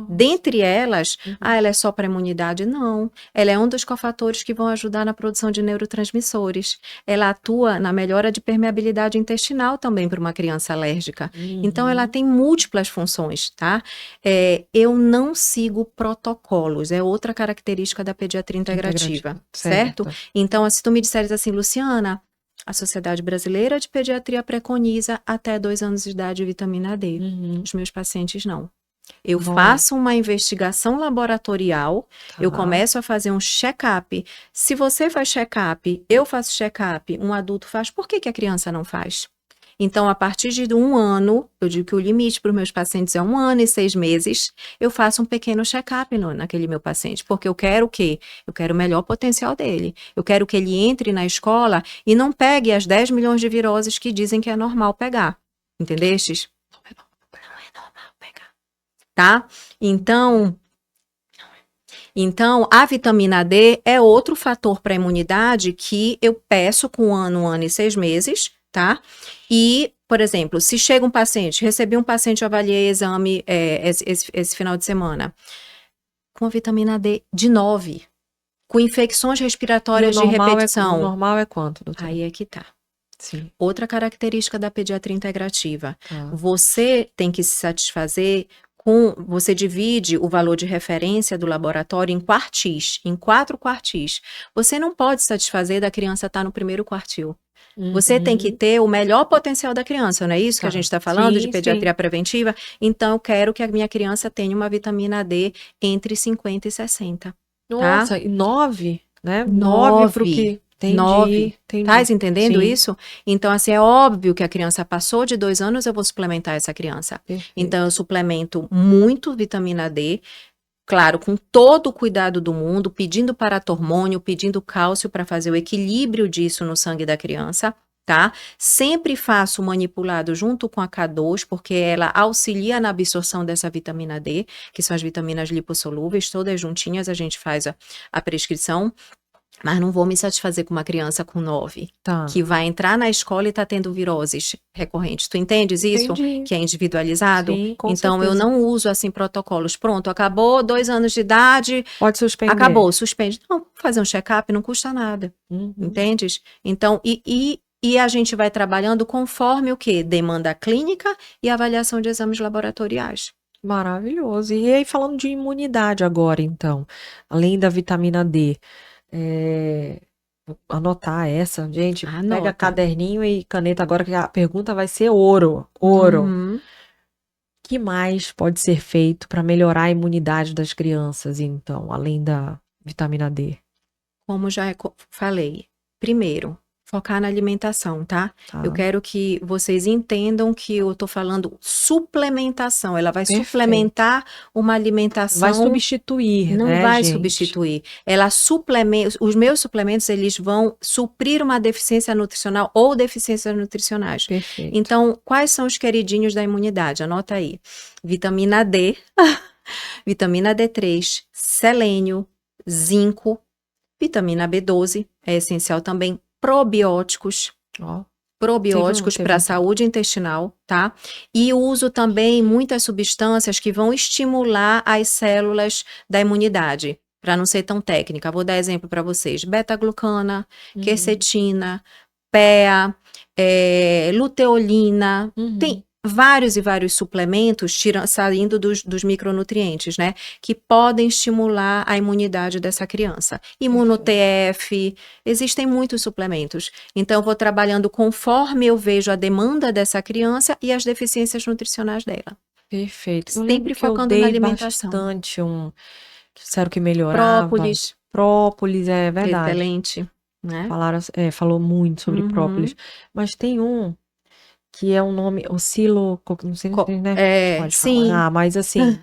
Dentre elas, ela é só para imunidade? Não. Ela é um dos cofatores que vão ajudar na produção de neurotransmissores. Ela atua na melhora de permeabilidade intestinal também para uma criança alérgica. Então, ela tem múltiplas funções, tá? Eu não sigo protocolos, é outra característica da pediatria integrativa, certo? Então, se tu me disseres assim, Luciana, a Sociedade Brasileira de Pediatria preconiza até 2 anos de idade de vitamina D. Os meus pacientes não. Eu faço uma investigação laboratorial, eu começo a fazer um check-up. Se você faz check-up, eu faço check-up, um adulto faz, por que a criança não faz? Então, a partir de 1 ano, eu digo que o limite para os meus pacientes é 1 ano e 6 meses, eu faço um pequeno check-up naquele meu paciente, porque eu quero o quê? Eu quero o melhor potencial dele. Eu quero que ele entre na escola e não pegue as 10 milhões de viroses que dizem que é normal pegar. Entendestes? Tá? Então, a vitamina D é outro fator para a imunidade que eu peço com 1 ano e 6 meses, tá? E por exemplo, se chega um paciente, recebi um paciente, eu avaliei exame esse final de semana, com vitamina D de 9, com infecções respiratórias de o repetição. normal é quanto, doutora? Aí é que tá. Sim. Outra característica da pediatria integrativa. Tá. Você tem que se satisfazer você divide o valor de referência do laboratório em quartis, em 4 quartis. Você não pode satisfazer da criança estar no primeiro quartil. Você tem que ter o melhor potencial da criança, não é isso que a gente está falando de pediatria preventiva? Então, eu quero que a minha criança tenha uma vitamina D entre 50 e 60. Nossa, Tá? e 9, né? 9 pro que... Entendi. Tá entendendo Sim. isso? Então, assim, é óbvio que a criança passou de 2 anos, eu vou suplementar essa criança. Perfeito. Então, eu suplemento muito vitamina D, claro, com todo o cuidado do mundo, pedindo paratormônio, pedindo cálcio para fazer o equilíbrio disso no sangue da criança, tá? Sempre faço manipulado junto com a K2, porque ela auxilia na absorção dessa vitamina D, que são as vitaminas lipossolúveis, todas juntinhas a gente faz a prescrição. Mas não vou me satisfazer com uma criança com 9, que vai entrar na escola e tá tendo viroses recorrentes. Tu entendes isso? Entendi. Que é individualizado? Sim, com então, certeza. eu não uso, assim, protocolos. Pronto, acabou, 2 anos de idade. Pode suspender. Acabou, suspende. Não, fazer um check-up não custa nada. Entendes? Então, e a gente vai trabalhando conforme o quê? Demanda clínica e avaliação de exames laboratoriais. Maravilhoso. E aí, falando de imunidade agora, então, além da vitamina D, vou anotar essa, gente. Pega caderninho e caneta agora, que a pergunta vai ser ouro. O que mais pode ser feito para melhorar a imunidade das crianças, então, além da vitamina D? Como já falei, primeiro, focar na alimentação, tá? Eu quero que vocês entendam que eu tô falando suplementação. Ela vai suplementar uma alimentação. Vai substituir, não né, vai gente? substituir. Ela suplementa. Os meus suplementos, eles vão suprir uma deficiência nutricional ou deficiências nutricionais. Perfeito. Então, quais são os queridinhos da imunidade? Anota aí. Vitamina D, vitamina D3, selênio, zinco, vitamina B12, é essencial também. Probióticos. Probióticos para a saúde intestinal, tá? E uso também muitas substâncias que vão estimular as células da imunidade, para não ser tão técnica. Vou dar exemplo para vocês: beta-glucana, quercetina, PEA, luteolina, tem vários e vários suplementos saindo dos micronutrientes, né? Que podem estimular a imunidade dessa criança. Imuno-TF, existem muitos suplementos. Então, eu vou trabalhando conforme eu vejo a demanda dessa criança e as deficiências nutricionais dela. Perfeito. Sempre focando na alimentação. Bastante disseram que melhorava. Própolis, é verdade. Excelente, né? Falou muito sobre própolis. Mas tem que é um nome, não sei se, né? Pode sim. falar. Mas assim,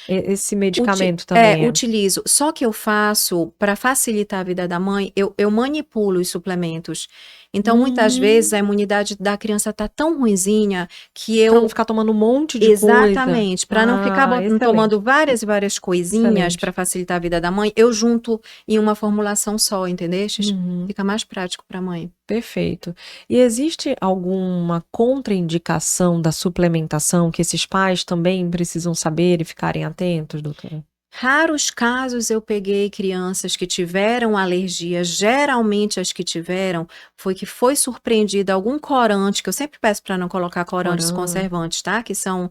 esse medicamento também utilizo. Só que eu faço, para facilitar a vida da mãe, eu manipulo os suplementos. Então, muitas vezes, a imunidade da criança tá tão ruinzinha que eu... Pra não ficar tomando um monte de coisa. Exatamente. Para não ficar tomando várias e várias coisinhas para facilitar a vida da mãe, eu junto em uma formulação só, entendeste? Fica mais prático para a mãe. Perfeito. E existe alguma contraindicação da suplementação que esses pais também precisam saber e ficarem atentos, doutora? Raros casos eu peguei crianças que tiveram alergia, geralmente as que tiveram foi surpreendida algum corante, que eu sempre peço para não colocar corantes conservantes, tá? Que são,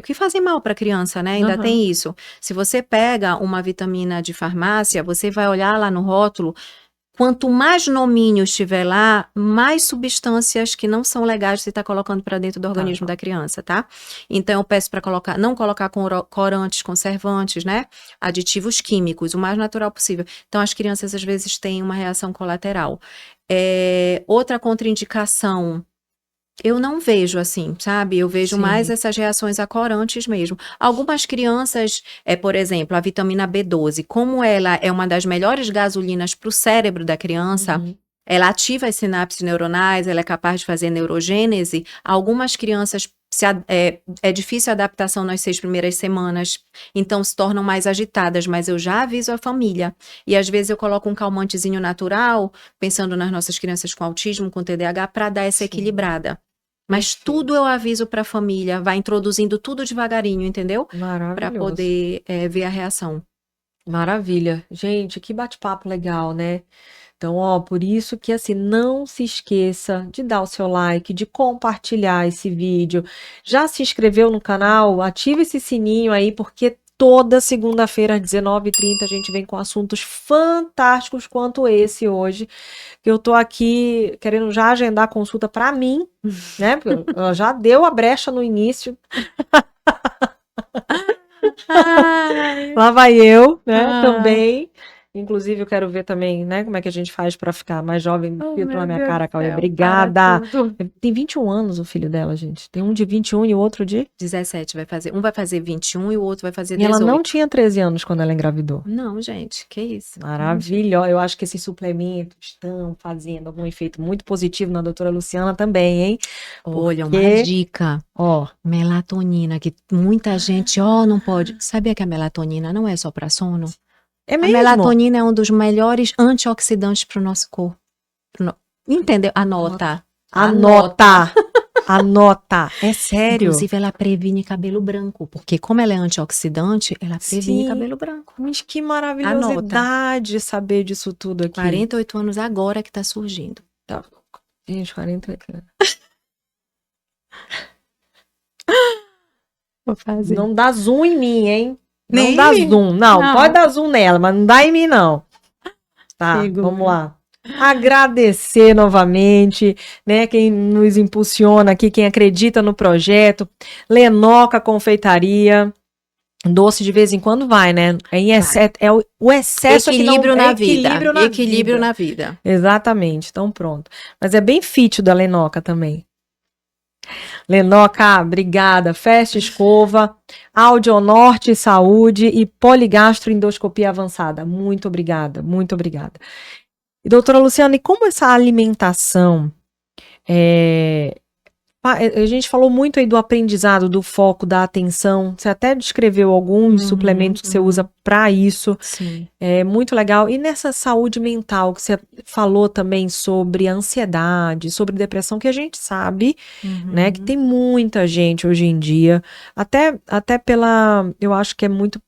que fazem mal para a criança, né? Ainda tem isso. Se você pega uma vitamina de farmácia, você vai olhar lá no rótulo, quanto mais nominho estiver lá, mais substâncias que não são legais você está colocando para dentro do organismo da criança, tá? Então, eu peço para não colocar corantes, conservantes, né? Aditivos químicos, o mais natural possível. Então, as crianças, às vezes, têm uma reação colateral. Outra contraindicação... Eu não vejo assim, sabe? Eu vejo mais essas reações a corantes mesmo. Algumas crianças, por exemplo, a vitamina B12, como ela é uma das melhores gasolinas para o cérebro da criança, ela ativa as sinapses neuronais, ela é capaz de fazer neurogênese. Algumas crianças É difícil a adaptação nas 6 primeiras semanas, então se tornam mais agitadas, mas eu já aviso a família. E às vezes eu coloco um calmantezinho natural, pensando nas nossas crianças com autismo, com TDAH, para dar essa equilibrada. Mas tudo eu aviso para a família, vai introduzindo tudo devagarinho, entendeu? Para poder ver a reação. Maravilha. Gente, que bate-papo legal, né? Então, ó, por isso que, assim, não se esqueça de dar o seu like, de compartilhar esse vídeo. Já se inscreveu no canal? Ativa esse sininho aí, porque toda segunda-feira às 19h30 a gente vem com assuntos fantásticos quanto esse hoje. Que eu tô aqui querendo já agendar consulta para mim, né? Porque ela já deu a brecha no início. Lá vai eu, né? Também. Inclusive, eu quero ver também, né, como é que a gente faz pra ficar mais jovem. Filtro na minha cara, Cauê. Obrigada. Tem 21 anos o filho dela, gente. Tem um de 21 e o outro de 17 vai fazer. Um vai fazer 21 e o outro vai fazer 18. E ela não tinha 13 anos quando ela engravidou. Não, gente, que isso. Maravilha. Eu acho que esses suplementos estão fazendo algum efeito muito positivo na doutora Luciana também, hein? Olha, uma dica. Ó, melatonina, que muita gente, não pode. Sabia que a melatonina não é só para sono? É mesmo? A melatonina é um dos melhores antioxidantes para o nosso corpo. Entendeu? Anota. Anota. É sério. Inclusive, ela previne cabelo branco. Porque como ela é antioxidante, ela previne cabelo branco. Mas que maravilhosidade saber disso tudo aqui. 48 anos agora que tá surgindo. Tá. Gente, 48 anos. Vou fazer. Não dá zoom em mim, hein? Não dá zoom. Não, pode dar zoom nela, mas não dá em mim, não. Tá, vamos lá. Agradecer novamente, né, quem nos impulsiona aqui, quem acredita no projeto. Lenoca Confeitaria. Doce de vez em quando vai, né? É o excesso equilíbrio que não... na vida. Equilíbrio na vida. Exatamente, então pronto. Mas é bem fit da Lenoca também. Lenoca, obrigada. Festa Escova, Audionorte Saúde e Poligastroendoscopia Avançada. Muito obrigada, muito obrigada. E doutora Luciana, e como essa alimentação, a gente falou muito aí do aprendizado, do foco, da atenção, você até descreveu alguns suplementos que você usa para isso. Sim. É muito legal. E nessa saúde mental, que você falou também sobre ansiedade, sobre depressão, que a gente sabe, né, que tem muita gente hoje em dia, até eu acho que é muito,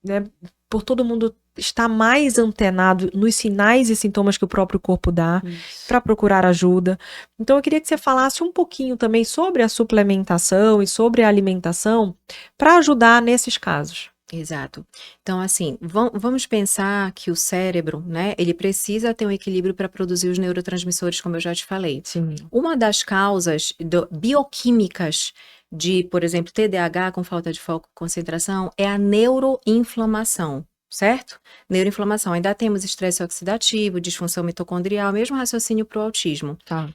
né, por todo mundo estar mais antenado nos sinais e sintomas que o próprio corpo dá para procurar ajuda. Então eu queria que você falasse um pouquinho também sobre a suplementação e sobre a alimentação para ajudar nesses casos. Exato. Então, assim, vamos pensar que o cérebro, né, ele precisa ter um equilíbrio para produzir os neurotransmissores, como eu já te falei. Sim. Uma das causas bioquímicas de, por exemplo, TDAH com falta de foco e concentração é a neuroinflamação, certo? Neuroinflamação. Ainda temos estresse oxidativo, disfunção mitocondrial, mesmo raciocínio para o autismo. Tá.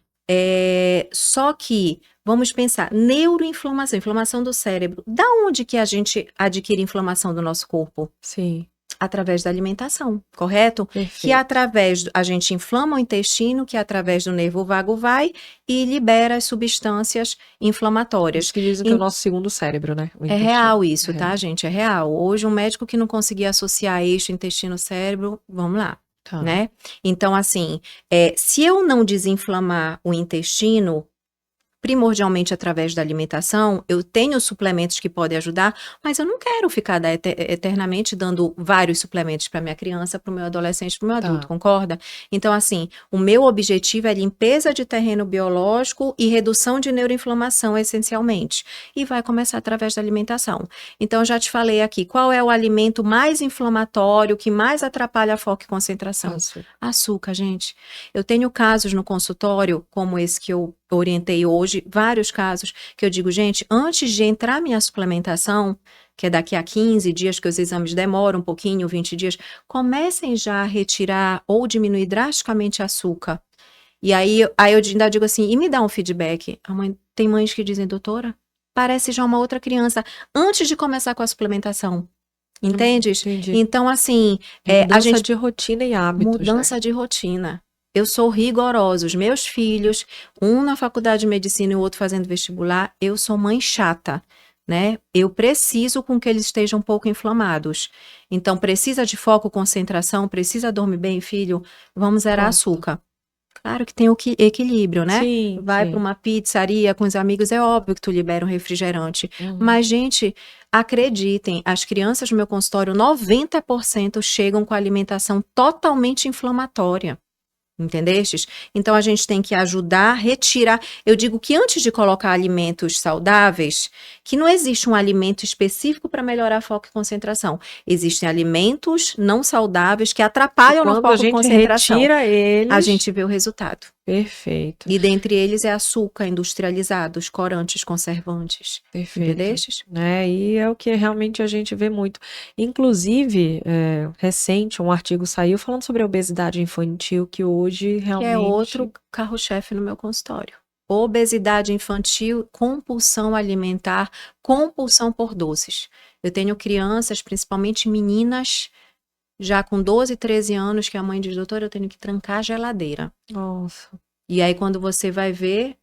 Só que, vamos pensar, neuroinflamação, inflamação do cérebro. Da onde que a gente adquire inflamação do nosso corpo? Sim. Através da alimentação, correto? Perfeito. Que a gente inflama o intestino, que através do nervo vago vai e libera as substâncias inflamatórias. Isso que dizem que é o nosso segundo cérebro, né? É real isso, tá, gente? É real. Hoje, um médico que não conseguia associar eixo intestino-cérebro, vamos lá. Tá. Né? Então, assim, se eu não desinflamar o intestino, primordialmente através da alimentação, eu tenho suplementos que podem ajudar, mas eu não quero ficar eternamente dando vários suplementos para minha criança, para o meu adolescente, para o meu adulto, concorda? Então, assim, o meu objetivo é limpeza de terreno biológico e redução de neuroinflamação, essencialmente. E vai começar através da alimentação. Então, já te falei aqui, qual é o alimento mais inflamatório, que mais atrapalha a foco e concentração? Açúcar, gente. Eu tenho casos no consultório, como esse que eu orientei hoje, vários casos que eu digo, gente, antes de entrar minha suplementação, que é daqui a 15 dias, que os exames demoram um pouquinho, 20 dias, comecem já a retirar ou diminuir drasticamente açúcar. E aí eu ainda digo assim, e me dá um feedback. Tem mães que dizem, doutora, parece já uma outra criança, antes de começar com a suplementação. Entende? Entendi. Então, assim... Mudança de rotina e hábitos. Mudança de rotina. eu sou rigorosa. Os meus filhos, um na faculdade de medicina e o outro fazendo vestibular, eu sou mãe chata, né? Eu preciso com que eles estejam um pouco inflamados. Então, precisa de foco, concentração, precisa dormir bem, filho? Vamos zerar Gosto. açúcar. Claro que tem o equilíbrio, né? Sim, Vai sim. para uma pizzaria com os amigos, é óbvio que tu libera um refrigerante. Uhum. Mas, gente, acreditem, as crianças no meu consultório, 90% chegam com alimentação totalmente inflamatória. Entendestes? Então a gente tem que ajudar, retirar. Eu digo que antes de colocar alimentos saudáveis, que não existe um alimento específico para melhorar foco e concentração. Existem alimentos não saudáveis que atrapalham no Quando a foco e gente concentração. retira eles... A gente vê o resultado. Perfeito. E dentre eles é açúcar industrializado, os corantes, conservantes. Perfeito. Entendestes? E é o que realmente a gente vê muito. Inclusive, recente, um artigo saiu falando sobre a obesidade infantil, que hoje realmente... Que é outro carro-chefe no meu consultório. Obesidade infantil, compulsão alimentar, compulsão por doces. Eu tenho crianças, principalmente meninas, já com 12, 13 anos, que a mãe diz, doutora, eu tenho que trancar a geladeira. Nossa. E aí, quando você vai ver,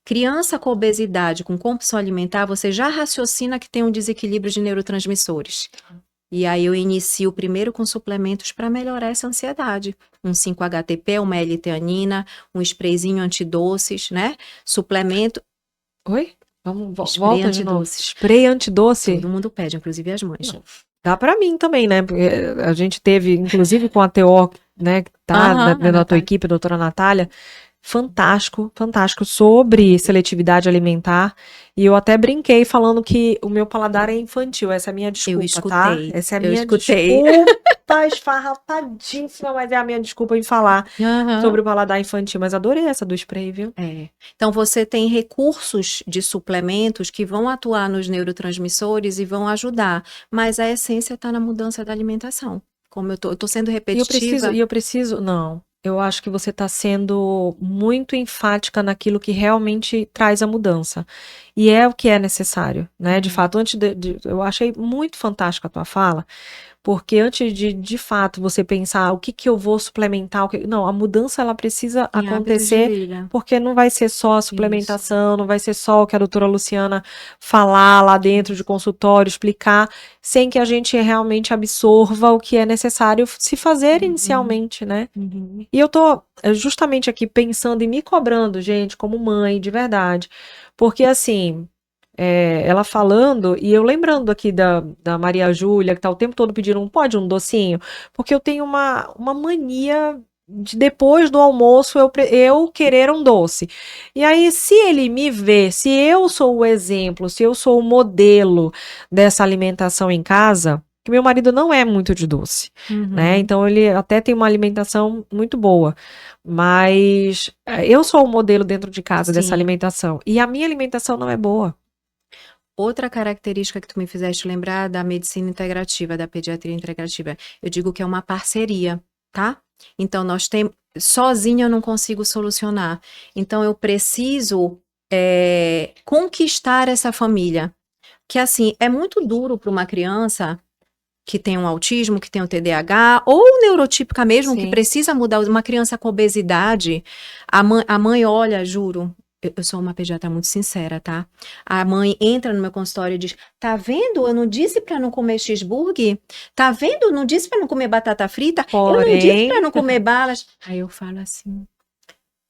criança com obesidade, com compulsão alimentar, você já raciocina que tem um desequilíbrio de neurotransmissores. E aí eu inicio primeiro com suplementos para melhorar essa ansiedade. Um 5-HTP, uma L-teanina, um sprayzinho antidoces, né? Suplemento. Oi? Vamos, Spray volta de novo. antidoce. Spray antidoce? Todo mundo pede, inclusive as mães. Não. Dá pra mim também, né? Porque a gente teve, inclusive com a TO, né, que tá dentro da tua equipe, a doutora Natália, fantástico, fantástico, sobre seletividade alimentar. E eu até brinquei falando que o meu paladar é infantil. Essa é a minha desculpa, Eu escutei. tá? Essa é a minha escutei. desculpa esfarrapadíssima, mas é a minha desculpa em falar sobre o paladar infantil. Mas adorei essa do spray, viu? Então, você tem recursos de suplementos que vão atuar nos neurotransmissores e vão ajudar. Mas a essência está na mudança da alimentação. Como eu tô sendo repetitiva. E eu preciso, não. Eu acho que você está sendo muito enfática naquilo que realmente traz a mudança. E é o que é necessário, né? De fato, eu achei muito fantástica a tua fala, porque antes de fato, você pensar o que eu vou suplementar, não, a mudança ela precisa acontecer, porque não vai ser só a suplementação, não vai ser só o que a doutora Luciana falar lá dentro de consultório, explicar, sem que a gente realmente absorva o que é necessário se fazer inicialmente, né? E eu tô justamente aqui pensando e me cobrando, gente, como mãe, de verdade, porque assim... ela falando, e eu lembrando aqui da Maria Júlia, que tá o tempo todo pedindo pode um docinho? Porque eu tenho uma mania de depois do almoço eu querer um doce. E aí, se ele me vê, se eu sou o exemplo, se eu sou o modelo dessa alimentação em casa, que meu marido não é muito de doce, né? Então ele até tem uma alimentação muito boa, mas eu sou o modelo dentro de casa dessa alimentação, e a minha alimentação não é boa. Outra característica que tu me fizeste lembrar da medicina integrativa, da pediatria integrativa, eu digo que é uma parceria, tá? Então, nós temos... Sozinha eu não consigo solucionar. Então, eu preciso conquistar essa família. Que, assim, é muito duro para uma criança que tem um autismo, que tem um TDAH, ou neurotípica mesmo, que precisa mudar. Uma criança com obesidade, a mãe olha, juro... Eu sou uma pediatra muito sincera, tá? A mãe entra no meu consultório e diz, tá vendo? Eu não disse pra não comer cheeseburger? Tá vendo? Eu não disse pra não comer batata frita? Eu não disse pra não comer balas. Aí eu falo assim,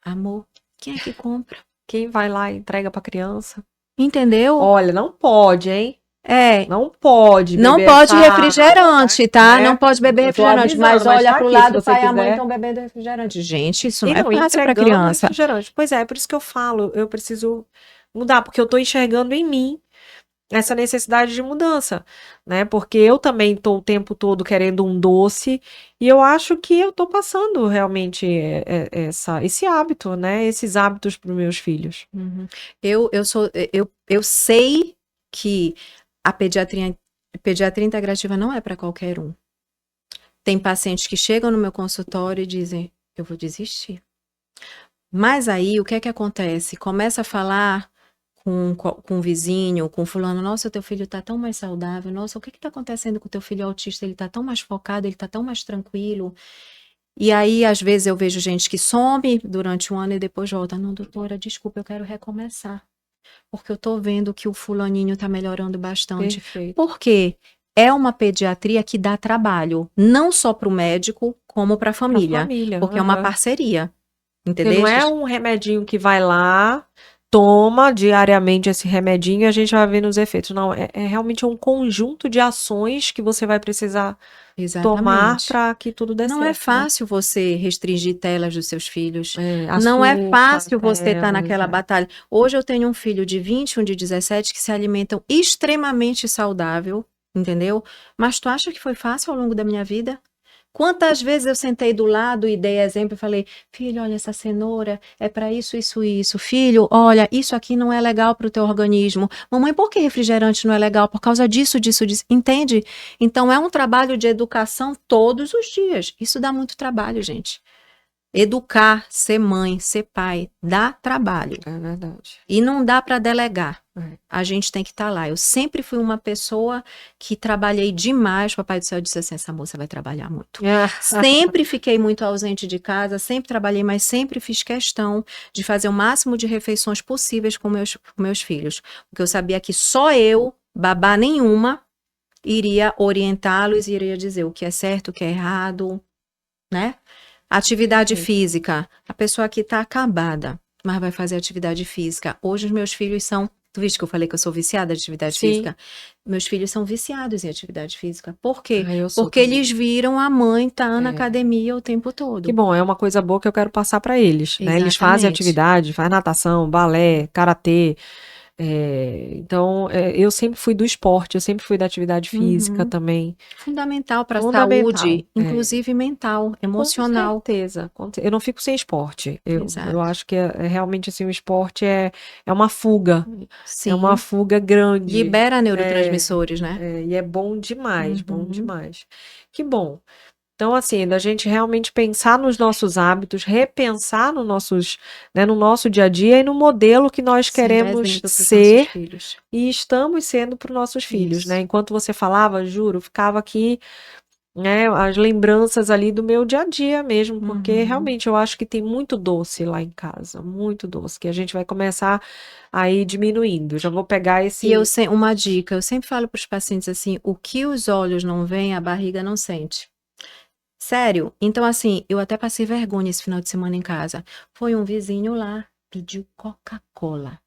amor, quem é que compra? Quem vai lá e entrega pra criança? Entendeu? Olha, não pode, hein? É. Não pode beber não pode refrigerante, tá? Não pode beber refrigerante, avisando, mas olha tá pro aqui, lado, se você pai e a mãe quiser. estão bebendo refrigerante. Gente, isso não E é fácil pra criança. refrigerante. Pois é por isso que eu falo, eu preciso mudar, porque eu tô enxergando em mim essa necessidade de mudança, né? Porque eu também tô o tempo todo querendo um doce, e eu acho que eu tô passando realmente esse hábito, né? Esses hábitos pros meus filhos. Eu sei que a pediatria integrativa não é para qualquer um. Tem pacientes que chegam no meu consultório e dizem, eu vou desistir. Mas aí, o que é que acontece? Começa a falar com o vizinho, com fulano, nossa, teu filho tá tão mais saudável, nossa, o que que tá acontecendo com o teu filho autista? Ele tá tão mais focado, ele tá tão mais tranquilo. E aí, às vezes, eu vejo gente que some durante um ano e depois volta. Não, doutora, desculpa, eu quero recomeçar. Porque eu tô vendo que o fulaninho tá melhorando bastante. Perfeito. Por quê? É uma pediatria que dá trabalho, não só para o médico, como para a Pra família. família. Porque é uma aham. parceria. Porque Entendeu? não é um remedinho que vai lá, toma diariamente esse remedinho e a gente vai vendo os efeitos. Não, é realmente um conjunto de ações que você vai precisar tomar Exatamente. para que tudo dê Não é certo, né? fácil você restringir telas dos seus filhos. É, Não é açúcar, fácil você estar telas, naquela batalha. Hoje eu tenho um filho de 20, um de 17 que se alimentam extremamente saudável, entendeu? Mas tu acha que foi fácil ao longo da minha vida? Quantas vezes eu sentei do lado e dei exemplo e falei, filho, olha, essa cenoura é para isso, isso, isso. Filho, olha, isso aqui não é legal para o teu organismo. Mamãe, por que refrigerante não é legal? Por causa disso, disso, disso. Entende? Então é um trabalho de educação todos os dias. Isso dá muito trabalho, gente. Educar, ser mãe, ser pai, dá trabalho. É verdade. E não dá para delegar. É. A gente tem que estar lá. Eu sempre fui uma pessoa que trabalhei demais. O Papai do Céu disse assim: essa moça vai trabalhar muito. Sempre fiquei muito ausente de casa, sempre trabalhei, mas sempre fiz questão de fazer o máximo de refeições possíveis com meus filhos. Porque eu sabia que só eu, babá nenhuma, iria orientá-los e iria dizer o que é certo, o que é errado, né? Atividade física. A pessoa aqui está acabada, mas vai fazer atividade física. Hoje os meus filhos são... Tu viste que eu falei que eu sou viciada em atividade Sim. física? Meus filhos são viciados em atividade física. Por quê? Eu sou Porque também. eles viram a mãe estar na É. academia o tempo todo. Que bom, é uma coisa boa que eu quero passar para eles, né? Eles fazem Exatamente. atividade, faz natação, balé, karatê. Então, eu sempre fui do esporte, eu sempre fui da atividade física Uhum. também. Fundamental para a Fundamental, saúde, é. inclusive mental, emocional. Com certeza. Eu não fico sem esporte. Eu Exato. acho que realmente assim, o esporte é uma fuga. Sim. É uma fuga grande. Libera neurotransmissores, né? E é bom demais, bom Uhum. demais. Que bom. Então, assim, da gente realmente pensar nos nossos hábitos, repensar no nosso dia a dia e no modelo que nós Ser queremos exemplo pros nossos ser filhos. e estamos sendo para os nossos filhos, Isso. né? Enquanto você falava, juro, ficava aqui, né, as lembranças ali do meu dia a dia mesmo, porque realmente eu acho que tem muito doce lá em casa, muito doce, que a gente vai começar a ir diminuindo. Já vou pegar esse. E uma dica, eu sempre falo para os pacientes assim, o que os olhos não veem, a barriga não sente. Sério? Então, assim, eu até passei vergonha esse final de semana em casa. Foi um vizinho lá, pediu Coca-Cola.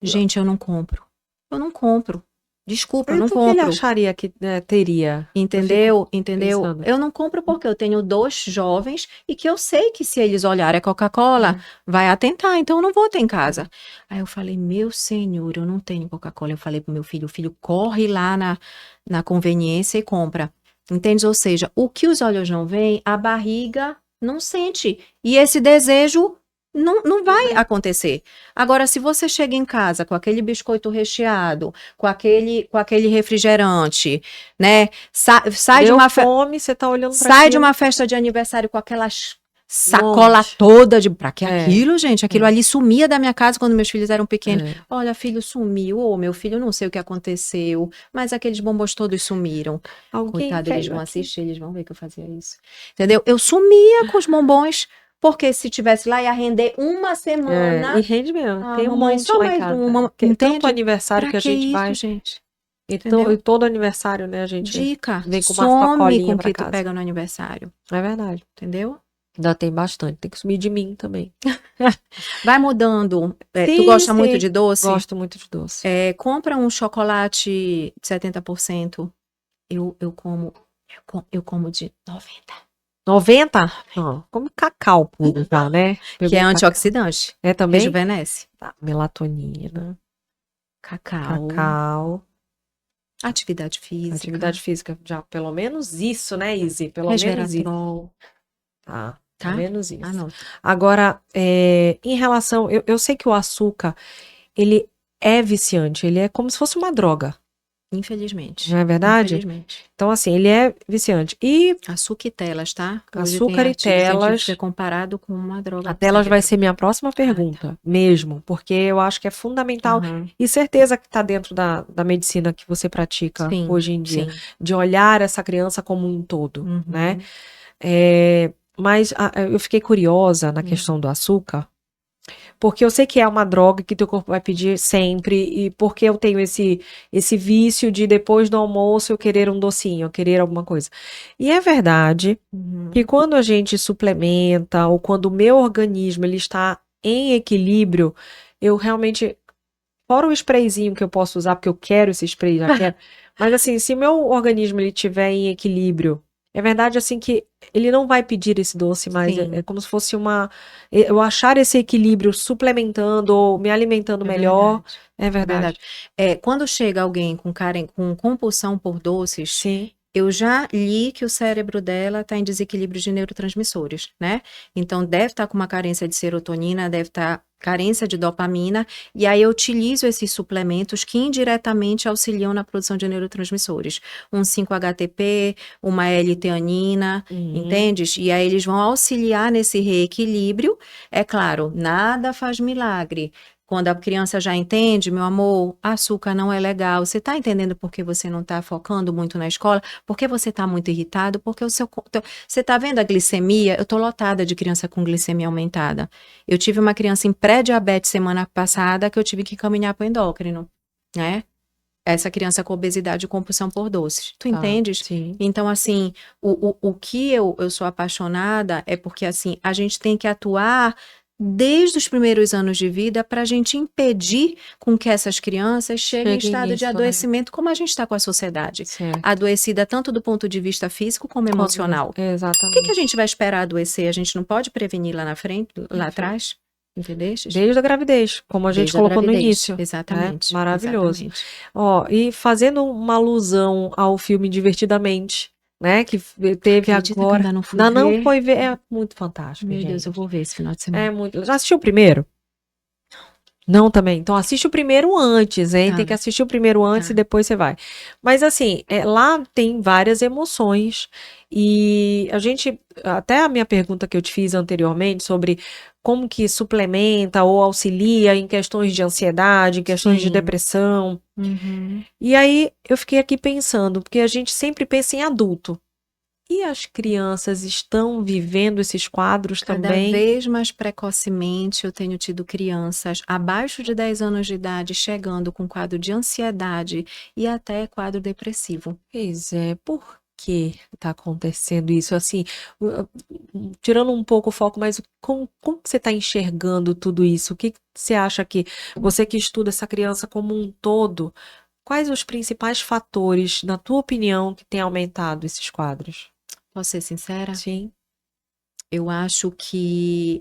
Gente, eu não compro. Eu não compro. Desculpa, eu não Então, o que ele compro. acharia que teria? Entendeu? Pensando. Eu não compro porque eu tenho 2 jovens e que eu sei que se eles olharem a Coca-Cola, vai atentar, então eu não vou ter em casa. Aí eu falei, meu senhor, eu não tenho Coca-Cola. Eu falei pro meu filho, o filho corre lá na conveniência e compra. Entende? Ou seja, o que os olhos não veem, a barriga não sente. E esse desejo não vai acontecer. Agora, se você chega em casa com aquele biscoito recheado, com aquele refrigerante, né? Sai de Deu uma fome, você tá olhando para sai de uma festa de aniversário com aquelas sacola Monte. toda de... Pra que É. aquilo, gente? Aquilo ali sumia da minha casa quando meus filhos eram pequenos. É. Olha, filho sumiu. Ô, meu filho, não sei o que aconteceu, mas aqueles bombons todos sumiram. Coitado, eles vão assistir, eles vão ver que eu fazia isso. Entendeu? Eu sumia com os bombons, porque se tivesse lá ia render uma semana. E rende mesmo. Ah, Tem um mamãe, monte só lá em mais casa. uma, Tanto entende? aniversário Pra que a gente isso, vai. gente? E todo aniversário, né, a gente Dica, vem com uma some sacolinha com o pra que tu casa. pega no aniversário, É verdade. entendeu? Ainda tem bastante. Tem que sumir de mim também. Vai mudando. Tu Sim, gosta muito sim. de doce? Gosto muito de doce. Compra um chocolate de 70%. Eu como de 90. 90? Não, como cacau puro já, né? Que Pegou é cacau. antioxidante. É também? Rejuvenesce. Tá. Melatonina, Cacau. Atividade física. atividade física. Já, pelo menos isso, né, Izzy? Pelo menos isso. Resveratrol. Tá? Tá? Pelo menos isso. Anota. Agora, em relação... Eu sei que o açúcar, ele é viciante. Ele é como se fosse uma droga. Infelizmente. Não é verdade? Infelizmente. Então, assim, ele é viciante. E Açúcar e telas, tá? Hoje açúcar tem e artigo científico telas... que é comparado com uma droga. A telas vai ser minha próxima pergunta, mesmo. Porque eu acho que é fundamental. Uhum. E certeza que está dentro da medicina que você pratica Sim, hoje em dia. sim. De olhar essa criança como um todo, Uhum. né? Mas eu fiquei curiosa na questão do açúcar, porque eu sei que é uma droga que teu corpo vai pedir sempre, e porque eu tenho esse vício de depois do almoço eu querer um docinho, eu querer alguma coisa. E é verdade que quando a gente suplementa, ou quando o meu organismo ele está em equilíbrio, eu realmente, fora o sprayzinho que eu posso usar, porque eu quero esse spray, já quero, mas assim, se o meu organismo ele estiver em equilíbrio, é verdade assim que ele não vai pedir esse doce, mas é Sim, como se fosse eu achar esse equilíbrio suplementando ou me alimentando é melhor, verdade. é É verdade. verdade. Quando chega alguém com compulsão por doces, Sim. eu já li que o cérebro dela está em desequilíbrio de neurotransmissores, né? Então, deve estar com uma carência de serotonina, deve estar carência de dopamina, e aí eu utilizo esses suplementos que indiretamente auxiliam na produção de neurotransmissores. Um 5-HTP, uma L-teanina, Uhum. entendes? E aí eles vão auxiliar nesse reequilíbrio. É claro, nada faz milagre. Quando a criança já entende, meu amor, açúcar não é legal. Você está entendendo por que você não está focando muito na escola? Por que você está muito irritado? Porque você está vendo a glicemia? Eu estou lotada de criança com glicemia aumentada. Eu tive uma criança em pré-diabetes semana passada que eu tive que caminhar para o endócrino, né? Essa criança com obesidade e compulsão por doces. Tu Tá, entendes? sim. Então, assim, o que eu sou apaixonada é porque, assim, a gente tem que atuar desde os primeiros anos de vida para a gente impedir com que essas crianças cheguem em Cheguei estado de nisso, né? adoecimento, como a gente está com a sociedade. Certo. Adoecida tanto do ponto de vista físico como emocional. O que a Exatamente. gente vai esperar adoecer? A gente não pode prevenir lá na frente, lá atrás? Entendestes? Desde a gravidez, como a gente Desde a colocou no gravidez. início, né? Exatamente. Maravilhoso. Exatamente. Ó, e fazendo uma alusão ao filme Divertidamente, né? Que teve Acredita que eu agora. ainda não fui Ainda não ver? foi ver. É muito fantástico, Meu Deus, eu gente. vou ver esse final de É semana. muito. Já assistiu o primeiro? Não, também. Então assiste o primeiro antes, hein? Tá, Tem que assistir o primeiro antes e tá. depois você vai. Mas assim, lá tem várias emoções e a gente, até a minha pergunta que eu te fiz anteriormente sobre como que suplementa ou auxilia em questões de ansiedade, em questões de Sim. depressão. Uhum. E aí eu fiquei aqui pensando, porque a gente sempre pensa em adulto. E as crianças estão vivendo esses quadros Cada também? vez mais precocemente eu tenho tido crianças abaixo de 10 anos de idade chegando com quadro de ansiedade e até quadro depressivo. Pois é, por que tá acontecendo isso? Assim, uh, tirando um pouco o foco, mas como que você está enxergando tudo isso? O que que você acha que, você que estuda essa criança como um todo, quais os principais fatores, na tua opinião, que tem aumentado esses quadros? Posso ser sincera? Sim, Eu acho que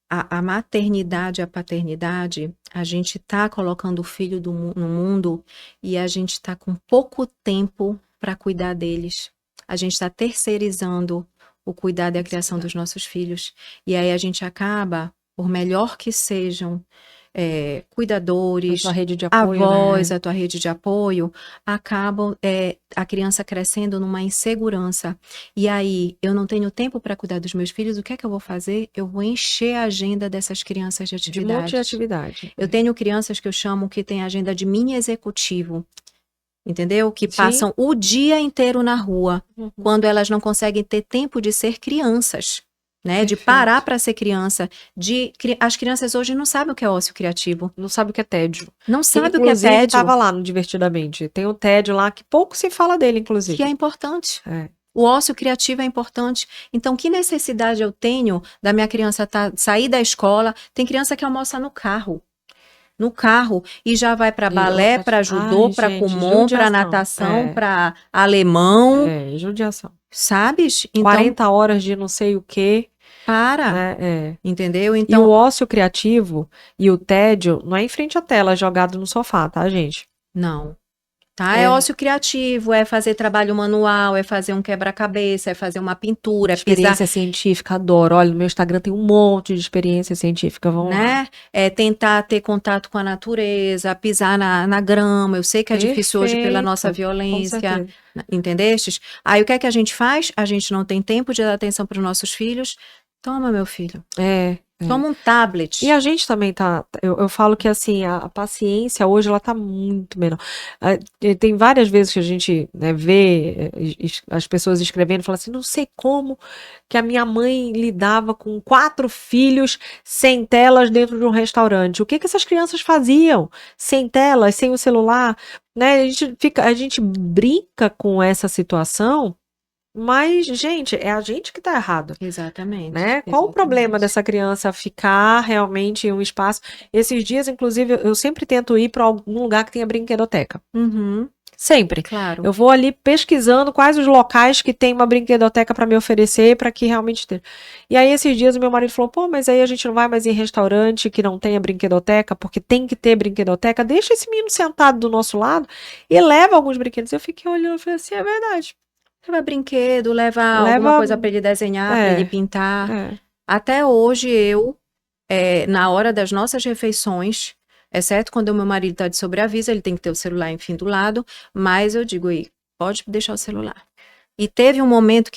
a maternidade e a paternidade, a gente tá colocando o filho no mundo e a gente tá com pouco tempo para cuidar deles. A gente está terceirizando o cuidado e a criação dos nossos filhos. E aí a gente acaba, por melhor que sejam a cuidadores, sua rede de apoio, avós, né? a tua rede de apoio, acabam a criança crescendo numa insegurança. E aí, eu não tenho tempo para cuidar dos meus filhos, o que é que eu vou fazer? Eu vou encher a agenda dessas crianças de De um monte de atividades. atividade. Eu tenho crianças que eu chamo que têm agenda de mini executivo, entendeu? Que Sim. passam o dia inteiro na rua, Uhum. quando elas não conseguem ter tempo de ser crianças. Né, de Perfeito. parar para ser criança, as crianças hoje não sabem o que é ócio criativo, Não sabe o que é tédio. não Que, sabem o que é inclusive, tédio, estava lá no Divertidamente. Tem o tédio lá que pouco se fala dele, que é inclusive. importante. É. O ócio criativo é importante. Então, que necessidade eu tenho da minha criança sair da escola? Tem criança que almoça no carro. No carro, e já vai para balé, para judô, Ai, para gente, kumon, para judiação. natação, para alemão, Judiação. sabes? Então, 40 horas de não sei o quê, para, né? É. entendeu? E o Então, ócio criativo e o tédio não é em frente à tela, jogado no sofá, tá, gente? não. Tá? É É ócio criativo, é fazer trabalho manual, é fazer um quebra-cabeça, é fazer uma pintura, é pisar, experiência científica, adoro. Olha, no meu Instagram tem um monte de experiência científica, vamos lá. né? É tentar ter contato com a natureza, pisar na grama. Eu sei que é difícil hoje pela nossa Perfeito, com violência, certeza. entendestes? Aí o que é que a gente faz? A gente não tem tempo de dar atenção para os nossos filhos. Toma, meu filho. É. Toma um tablet. E a gente também eu falo que assim, a paciência hoje ela tá muito menor. Tem várias vezes que a gente, né, vê as pessoas escrevendo e falam assim, não sei como que a minha mãe lidava com 4 filhos sem telas dentro de um restaurante. O que que essas crianças faziam sem telas, sem o celular, né? A gente brinca com essa situação, mas, gente, é a gente que tá errado, Exatamente. né? Qual o problema Exatamente. dessa criança ficar realmente em um espaço? Esses dias, inclusive, eu sempre tento ir para algum lugar que tenha brinquedoteca. Uhum, Sempre. claro. Eu vou ali pesquisando quais os locais que tem uma brinquedoteca para me oferecer, para que realmente tenha. E aí, esses dias, o meu marido falou: pô, mas aí a gente não vai mais em restaurante que não tenha brinquedoteca, porque tem que ter brinquedoteca. Deixa esse menino sentado do nosso lado e leva alguns brinquedos. Eu fiquei olhando e falei assim: é verdade. Leva brinquedo, leva alguma Leva. coisa para ele desenhar, para ele pintar. É. Até hoje na hora das nossas refeições, exceto quando o meu marido está de sobreaviso, ele tem que ter o celular, enfim, do lado, mas eu digo, aí, pode deixar o celular. E teve um momento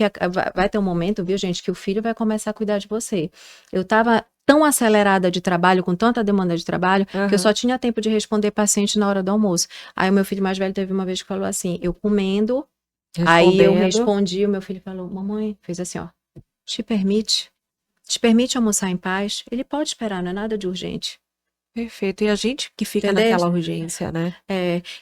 vai ter um momento, viu, gente, que o filho vai começar a cuidar de você. Eu estava tão acelerada de trabalho, com tanta demanda de trabalho, que eu só tinha tempo de responder paciente na hora do almoço. Aí o meu filho mais velho teve uma vez que falou assim, eu comendo, aí eu respondi, o meu filho falou, mamãe, fez assim, ó, te permite almoçar em paz? Ele pode esperar, não é nada de urgente. Perfeito. E a gente que fica Entendeu? naquela urgência, né?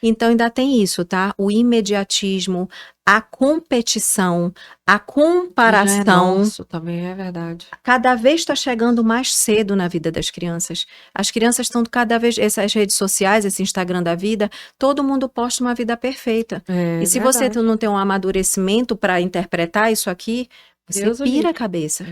Então ainda tem isso, tá? O imediatismo, a competição, a comparação. Já é nosso, também é verdade. Cada vez está chegando mais cedo na vida das crianças. As crianças estão cada vez, essas redes sociais, esse Instagram da vida, todo mundo posta uma vida perfeita. E se você não tem um amadurecimento para interpretar isso aqui, você pira a cabeça.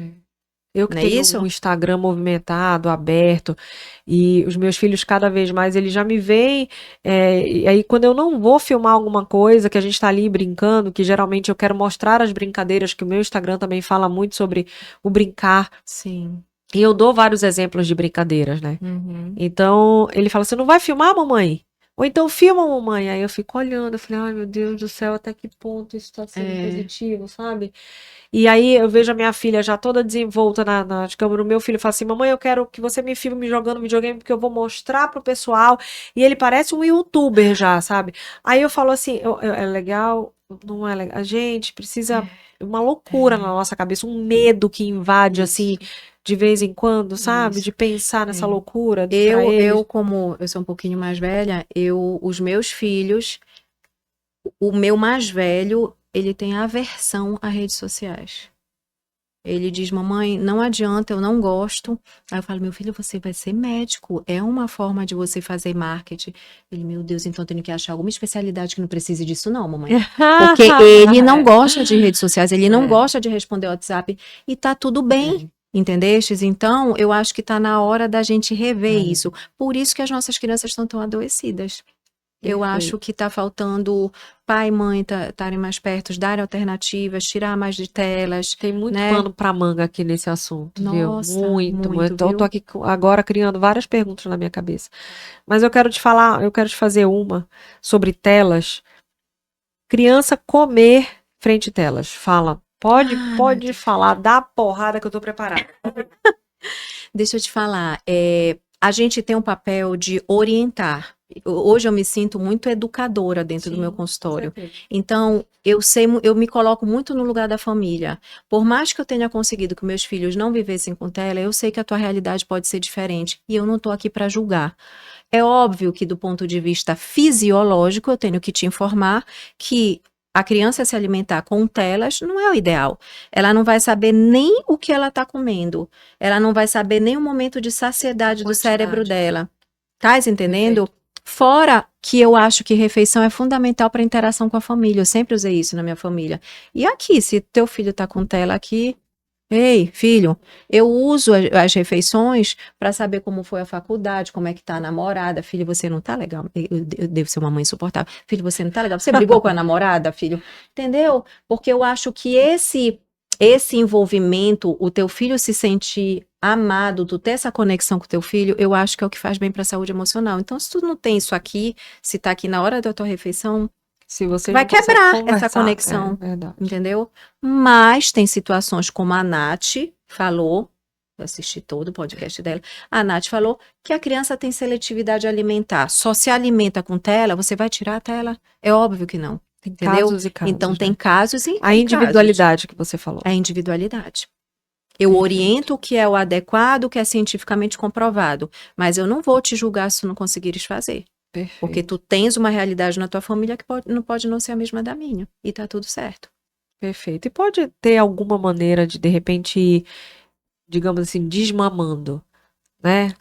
Eu que tenho um Instagram movimentado, aberto, e os meus filhos cada vez mais, eles já me veem, e aí quando eu não vou filmar alguma coisa, que a gente tá ali brincando, que geralmente eu quero mostrar as brincadeiras, que o meu Instagram também fala muito sobre o brincar. Sim. E eu dou vários exemplos de brincadeiras, né? Então, ele fala, você não vai filmar, mamãe? Ou então filma, mamãe. Aí eu fico olhando, eu falei, ai meu Deus do céu, até que ponto isso tá sendo positivo, sabe? E aí eu vejo a minha filha já toda desenvolta nas câmeras. O meu filho fala assim, mamãe, eu quero que você me filme jogando videogame, porque eu vou mostrar pro pessoal. E ele parece um youtuber já, sabe? Aí eu falo assim, é legal, não é legal. A gente precisa, uma loucura na nossa cabeça, um medo que invade, assim, de vez em quando, sabe? De pensar nessa loucura. Como eu sou um pouquinho mais velha, os meus filhos, o meu mais velho, ele tem aversão a redes sociais. Ele diz, mamãe, não adianta, eu não gosto. Aí eu falo, meu filho, você vai ser médico. É uma forma de você fazer marketing. Ele, meu Deus, então eu tenho que achar alguma especialidade que não precise disso não, mamãe. Porque ele não gosta de redes sociais, ele não gosta de responder WhatsApp. E tá tudo bem. Entendestes? Então, eu acho que tá na hora da gente rever isso. Por isso que as nossas crianças estão tão adoecidas. Eu acho que tá faltando pai e mãe estarem mais perto, darem alternativas, tirar mais de telas. Tem muito pano pra manga aqui nesse assunto, Nossa, viu? Muito. viu? Eu tô aqui agora criando várias perguntas na minha cabeça. Mas eu quero te fazer uma sobre telas. Criança comer frente a telas. Fala. Pode falar, dá a porrada que eu tô preparada. Deixa eu te falar, a gente tem um papel de orientar. Hoje eu me sinto muito educadora dentro do meu consultório. Então, eu me coloco muito no lugar da família. Por mais que eu tenha conseguido que meus filhos não vivessem com tela, eu sei que a tua realidade pode ser diferente. E eu não tô aqui para julgar. É óbvio que do ponto de vista fisiológico, eu tenho que te informar que a criança se alimentar com telas não é o ideal. Ela não vai saber nem o que ela está comendo. Ela não vai saber nem o momento de saciedade do cérebro dela. Tá entendendo? Perfeito. Fora que eu acho que refeição é fundamental para a interação com a família. Eu sempre usei isso na minha família. E aqui, se teu filho está com tela aqui, ei, filho, eu uso as refeições para saber como foi a faculdade, como é que tá a namorada. Filho, você não tá legal. Eu devo ser uma mãe insuportável. Filho, você não tá legal. Você brigou com a namorada, filho? Entendeu? Porque eu acho que esse envolvimento, o teu filho se sentir amado, tu ter essa conexão com o teu filho, eu acho que é o que faz bem para a saúde emocional. Então, se tu não tem isso aqui, se tá aqui na hora da tua refeição, se você vai quebrar essa conexão, entendeu? Mas tem situações como a Nath falou, eu assisti todo o podcast dela, a Nath falou que a criança tem seletividade alimentar. Só se alimenta com tela, você vai tirar a tela? É óbvio que não. Tem Entendeu? casos e casos, Então tem né? casos e A tem individualidade que você falou. casos. A individualidade. Eu Perfeito. oriento o que é o adequado, o que é cientificamente comprovado, mas eu não vou te julgar se tu não conseguires fazer. Perfeito. Porque tu tens uma realidade na tua família que pode não ser a mesma da minha. E tá tudo certo. Perfeito. E pode ter alguma maneira de repente, ir, digamos assim, desmamando, né?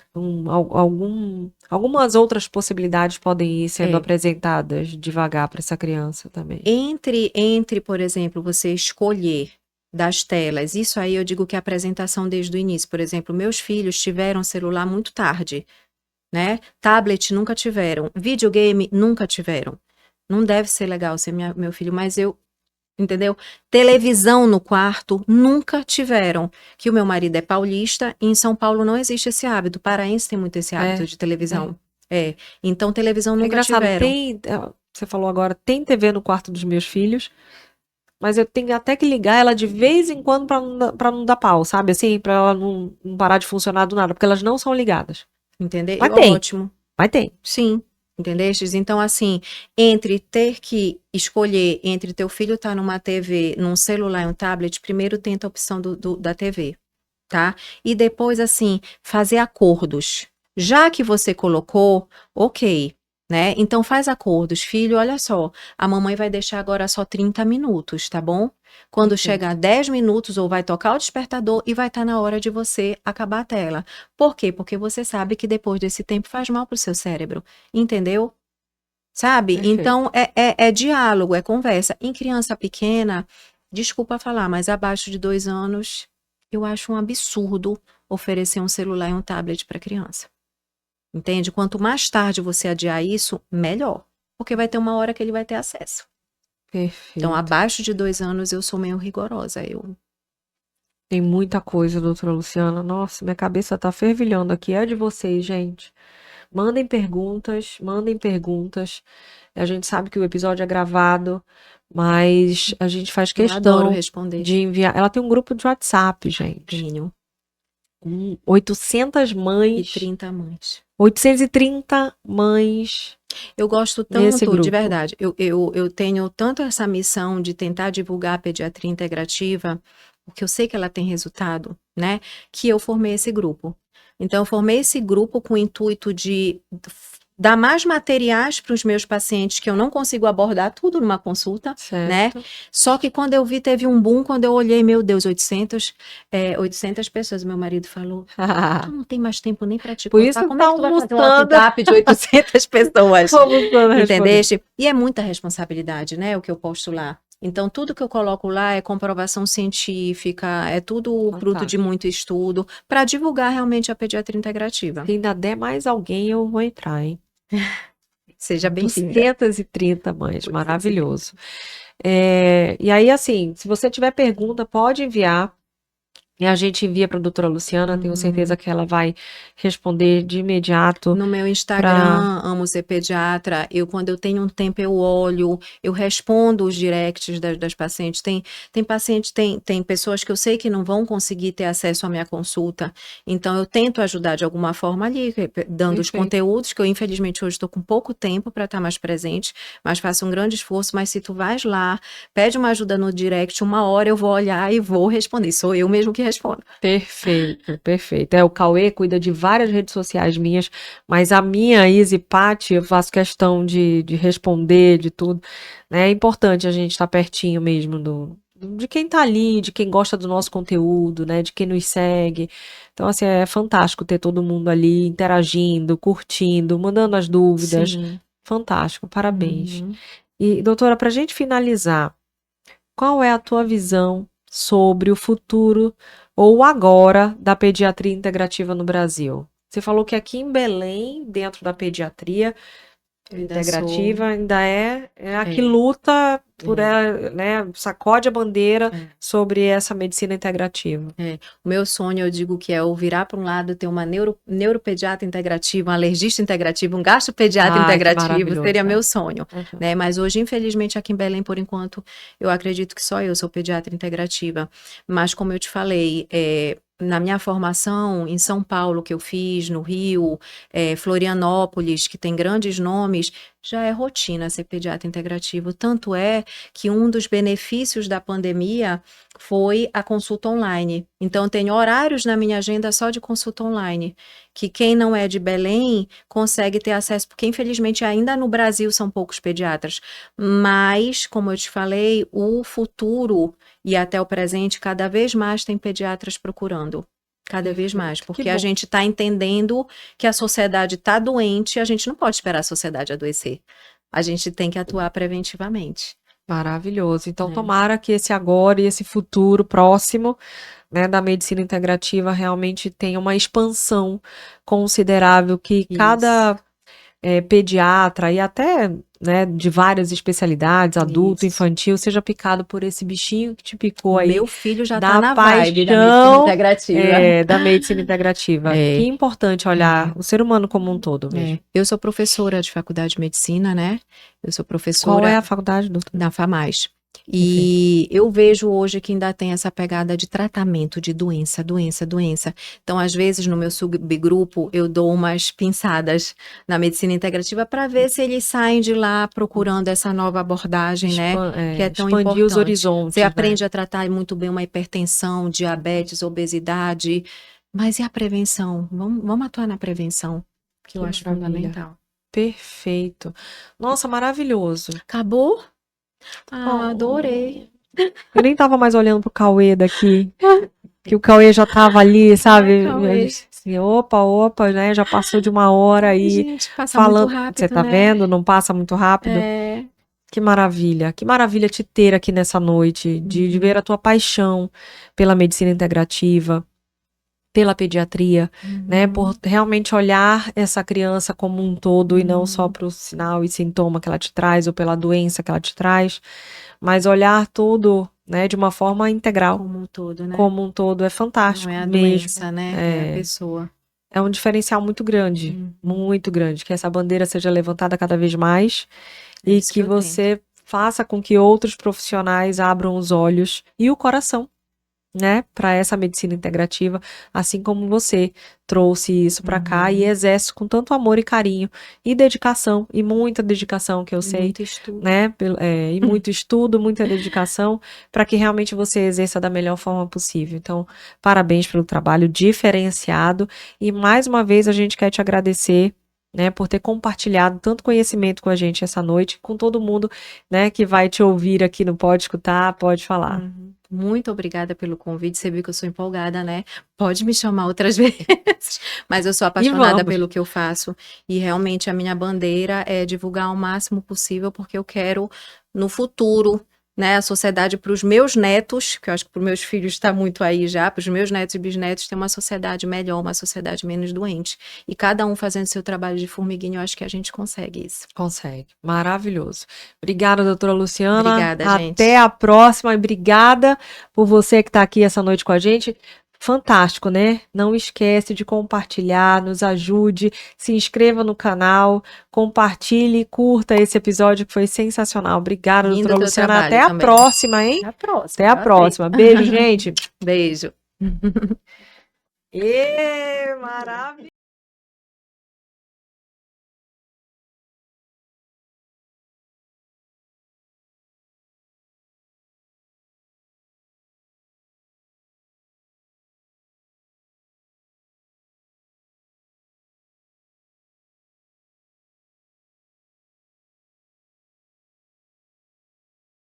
Algumas outras possibilidades podem ir sendo É. apresentadas devagar para essa criança também. Entre, por exemplo, você escolher das telas, isso aí eu digo que é a apresentação desde o início. Por exemplo, meus filhos tiveram celular muito tarde, né? Tablet nunca tiveram, videogame nunca tiveram. Não deve ser legal ser meu filho, mas entendeu? Televisão no quarto nunca tiveram. Que o meu marido é paulista e em São Paulo não existe esse hábito. Paraense tem muito esse hábito de televisão. Então televisão É nunca engraçado, tiveram. você falou agora, tem TV no quarto dos meus filhos, mas eu tenho até que ligar ela de vez em quando pra não dar pau, sabe? Assim, pra ela não parar de funcionar do nada, porque elas não são ligadas. Entendeu? Mas tem. Ótimo. Mas tem. Sim. Entendestes? Então, assim, entre ter que escolher entre teu filho estar numa TV, num celular e um tablet, primeiro tenta a opção da TV, tá? E depois, assim, fazer acordos. Já que você colocou, ok, né? Então faz acordos. Filho, olha só, a mamãe vai deixar agora só 30 minutos, tá bom? Quando chegar 10 minutos, ou vai tocar o despertador e vai estar na hora de você acabar a tela. Por quê? Porque você sabe que depois desse tempo faz mal pro seu cérebro. Entendeu? Sabe? Perfeito. Então, é diálogo, é conversa. Em criança pequena, desculpa falar, mas abaixo de 2 anos, eu acho um absurdo oferecer um celular e um tablet para criança. Entende? Quanto mais tarde você adiar isso, melhor. Porque vai ter uma hora que ele vai ter acesso. Perfeito. Então, abaixo de 2 anos, eu sou meio rigorosa. Tem muita coisa, doutora Luciana. Nossa, minha cabeça tá fervilhando aqui. É de vocês, gente. Mandem perguntas, mandem perguntas. A gente sabe que o episódio é gravado, mas a gente faz Eu adoro questão responder. de enviar. Ela tem um grupo de WhatsApp, gente. Tenho. Com 800 E mães, 30 mães. 830 mães. Eu gosto Nesse tanto, de grupo. verdade, eu tenho tanto essa missão de tentar divulgar a pediatria integrativa, porque eu sei que ela tem resultado, né? Que eu formei esse grupo. Então, eu formei esse grupo com o intuito de dar mais materiais para os meus pacientes, que eu não consigo abordar tudo numa consulta, Certo. né? Só que quando eu vi, teve um boom, quando eu olhei, meu Deus, 800 pessoas, meu marido falou, tu não tem mais tempo nem para te Por contar, isso como tá é que tu vai fazer um almoçando. WhatsApp de 800 pessoas? Entendeu? Entendeste? E é muita responsabilidade, né, o que eu posto lá. Então, tudo que eu coloco lá é comprovação científica, é tudo fruto de muito estudo, para divulgar realmente a pediatria integrativa. Se ainda der mais alguém, eu vou entrar, hein? Seja bem-vinda. 230 mães, maravilhoso. E aí, assim, se você tiver pergunta, pode enviar. E a gente envia para a doutora Luciana, tenho certeza que ela vai responder de imediato. No meu Instagram, amo ser pediatra, quando eu tenho um tempo eu olho, eu respondo os directs das pacientes. Tem pacientes, tem pessoas que eu sei que não vão conseguir ter acesso à minha consulta, então eu tento ajudar de alguma forma ali, dando os conteúdos, que eu infelizmente hoje estou com pouco tempo para estar mais presente, mas faço um grande esforço. Mas se tu vais lá, pede uma ajuda no direct, 1 hora eu vou olhar e vou responder, sou eu mesmo que respondo. Perfeito, perfeito. O Cauê cuida de várias redes sociais minhas, mas a minha, Izzy Patti, eu faço questão de responder, de tudo. É importante a gente estar pertinho mesmo de quem tá ali, de quem gosta do nosso conteúdo, né? De quem nos segue. Então, assim, é fantástico ter todo mundo ali interagindo, curtindo, mandando as dúvidas. Sim. Fantástico, parabéns. E, doutora, pra gente finalizar, qual é a tua visão sobre o futuro ou agora da pediatria integrativa no Brasil? Você falou que aqui em Belém, dentro da pediatria integrativa, ainda é a que luta por ela, né, sacode a bandeira sobre essa medicina integrativa. O meu sonho, eu digo que é eu virar para um lado, ter uma neuropediatra integrativa, um alergista integrativo, um gastropediatra integrativo, seria meu sonho, né? Mas hoje, infelizmente, aqui em Belém, por enquanto, eu acredito que só eu sou pediatra integrativa. Mas como eu te falei, na minha formação em São Paulo, que eu fiz, no Rio, Florianópolis, que tem grandes nomes, já é rotina ser pediatra integrativo. Tanto é que um dos benefícios da pandemia foi a consulta online. Então, tem horários na minha agenda só de consulta online, que quem não é de Belém consegue ter acesso, porque infelizmente ainda no Brasil são poucos pediatras. Mas, como eu te falei, o futuro e até o presente, cada vez mais tem pediatras procurando. Cada vez mais, porque a gente está entendendo que a sociedade está doente, a gente não pode esperar a sociedade adoecer. A gente tem que atuar preventivamente. Maravilhoso. Então, tomara que esse agora e esse futuro próximo, né, da medicina integrativa realmente tenha uma expansão considerável, que cada pediatra e até, né, de várias especialidades, adulto, infantil, seja picado por esse bichinho que te picou aí. Meu filho já da tá na vibe da paixão, medicina integrativa. da medicina integrativa. Que importante olhar o ser humano como um todo mesmo. Eu sou professora de faculdade de medicina, né? Eu sou professora... Qual é a faculdade, doutora? Na FAMAS. E eu vejo hoje que ainda tem essa pegada de tratamento de doença. Então, às vezes, no meu subgrupo, eu dou umas pinçadas na medicina integrativa para ver se eles saem de lá procurando essa nova abordagem, né? Que é tão expandir importante. os horizontes. Você aprende a tratar muito bem uma hipertensão, diabetes, obesidade. Mas e a prevenção? Vamos atuar na prevenção, que eu acho fundamental. Perfeito. Nossa, maravilhoso. Acabou? Adorei. Eu nem tava mais olhando pro Cauê daqui, que o Cauê já tava ali, sabe? Assim, opa, né? Já passou de 1 hora aí. Gente, passa muito rápido, você tá né? vendo? Não passa muito rápido? Que maravilha te ter aqui nessa noite, de ver a tua paixão pela medicina integrativa, pela pediatria, né, por realmente olhar essa criança como um todo e não só para o sinal e sintoma que ela te traz ou pela doença que ela te traz, mas olhar tudo, né, de uma forma integral. Como um todo, né? Como um todo, é fantástico mesmo. Não é a doença, né? É a pessoa. É um diferencial muito grande, que essa bandeira seja levantada cada vez mais e que você faça com que outros profissionais abram os olhos e o coração, né, para essa medicina integrativa, assim como você trouxe isso para cá e exerce com tanto amor e carinho e dedicação, e muita dedicação, que eu sei, muito estudo, né, e muito estudo, muita dedicação, para que realmente você exerça da melhor forma possível. Então, parabéns pelo trabalho diferenciado e mais uma vez a gente quer te agradecer, né, por ter compartilhado tanto conhecimento com a gente essa noite, com todo mundo, né, que vai te ouvir aqui no Pode Escutar, Pode Falar. Muito obrigada pelo convite, você viu que eu sou empolgada, né? Pode me chamar outras vezes, mas eu sou apaixonada pelo que eu faço e realmente a minha bandeira é divulgar o máximo possível, porque eu quero no futuro, né, a sociedade para os meus netos, que eu acho que para os meus filhos está muito aí já, para os meus netos e bisnetos, ter uma sociedade melhor, uma sociedade menos doente. E cada um fazendo seu trabalho de formiguinha, eu acho que a gente consegue isso. Consegue. Maravilhoso. Obrigada, doutora Luciana. Obrigada, gente. Até a próxima e obrigada por você que está aqui essa noite com a gente. Fantástico, né? Não esquece de compartilhar, nos ajude, se inscreva no canal, compartilhe, curta esse episódio que foi sensacional. Obrigada, doutora Luciana. Até a próxima, hein? Até a próxima. Beijo, gente. Beijo. Maravilha.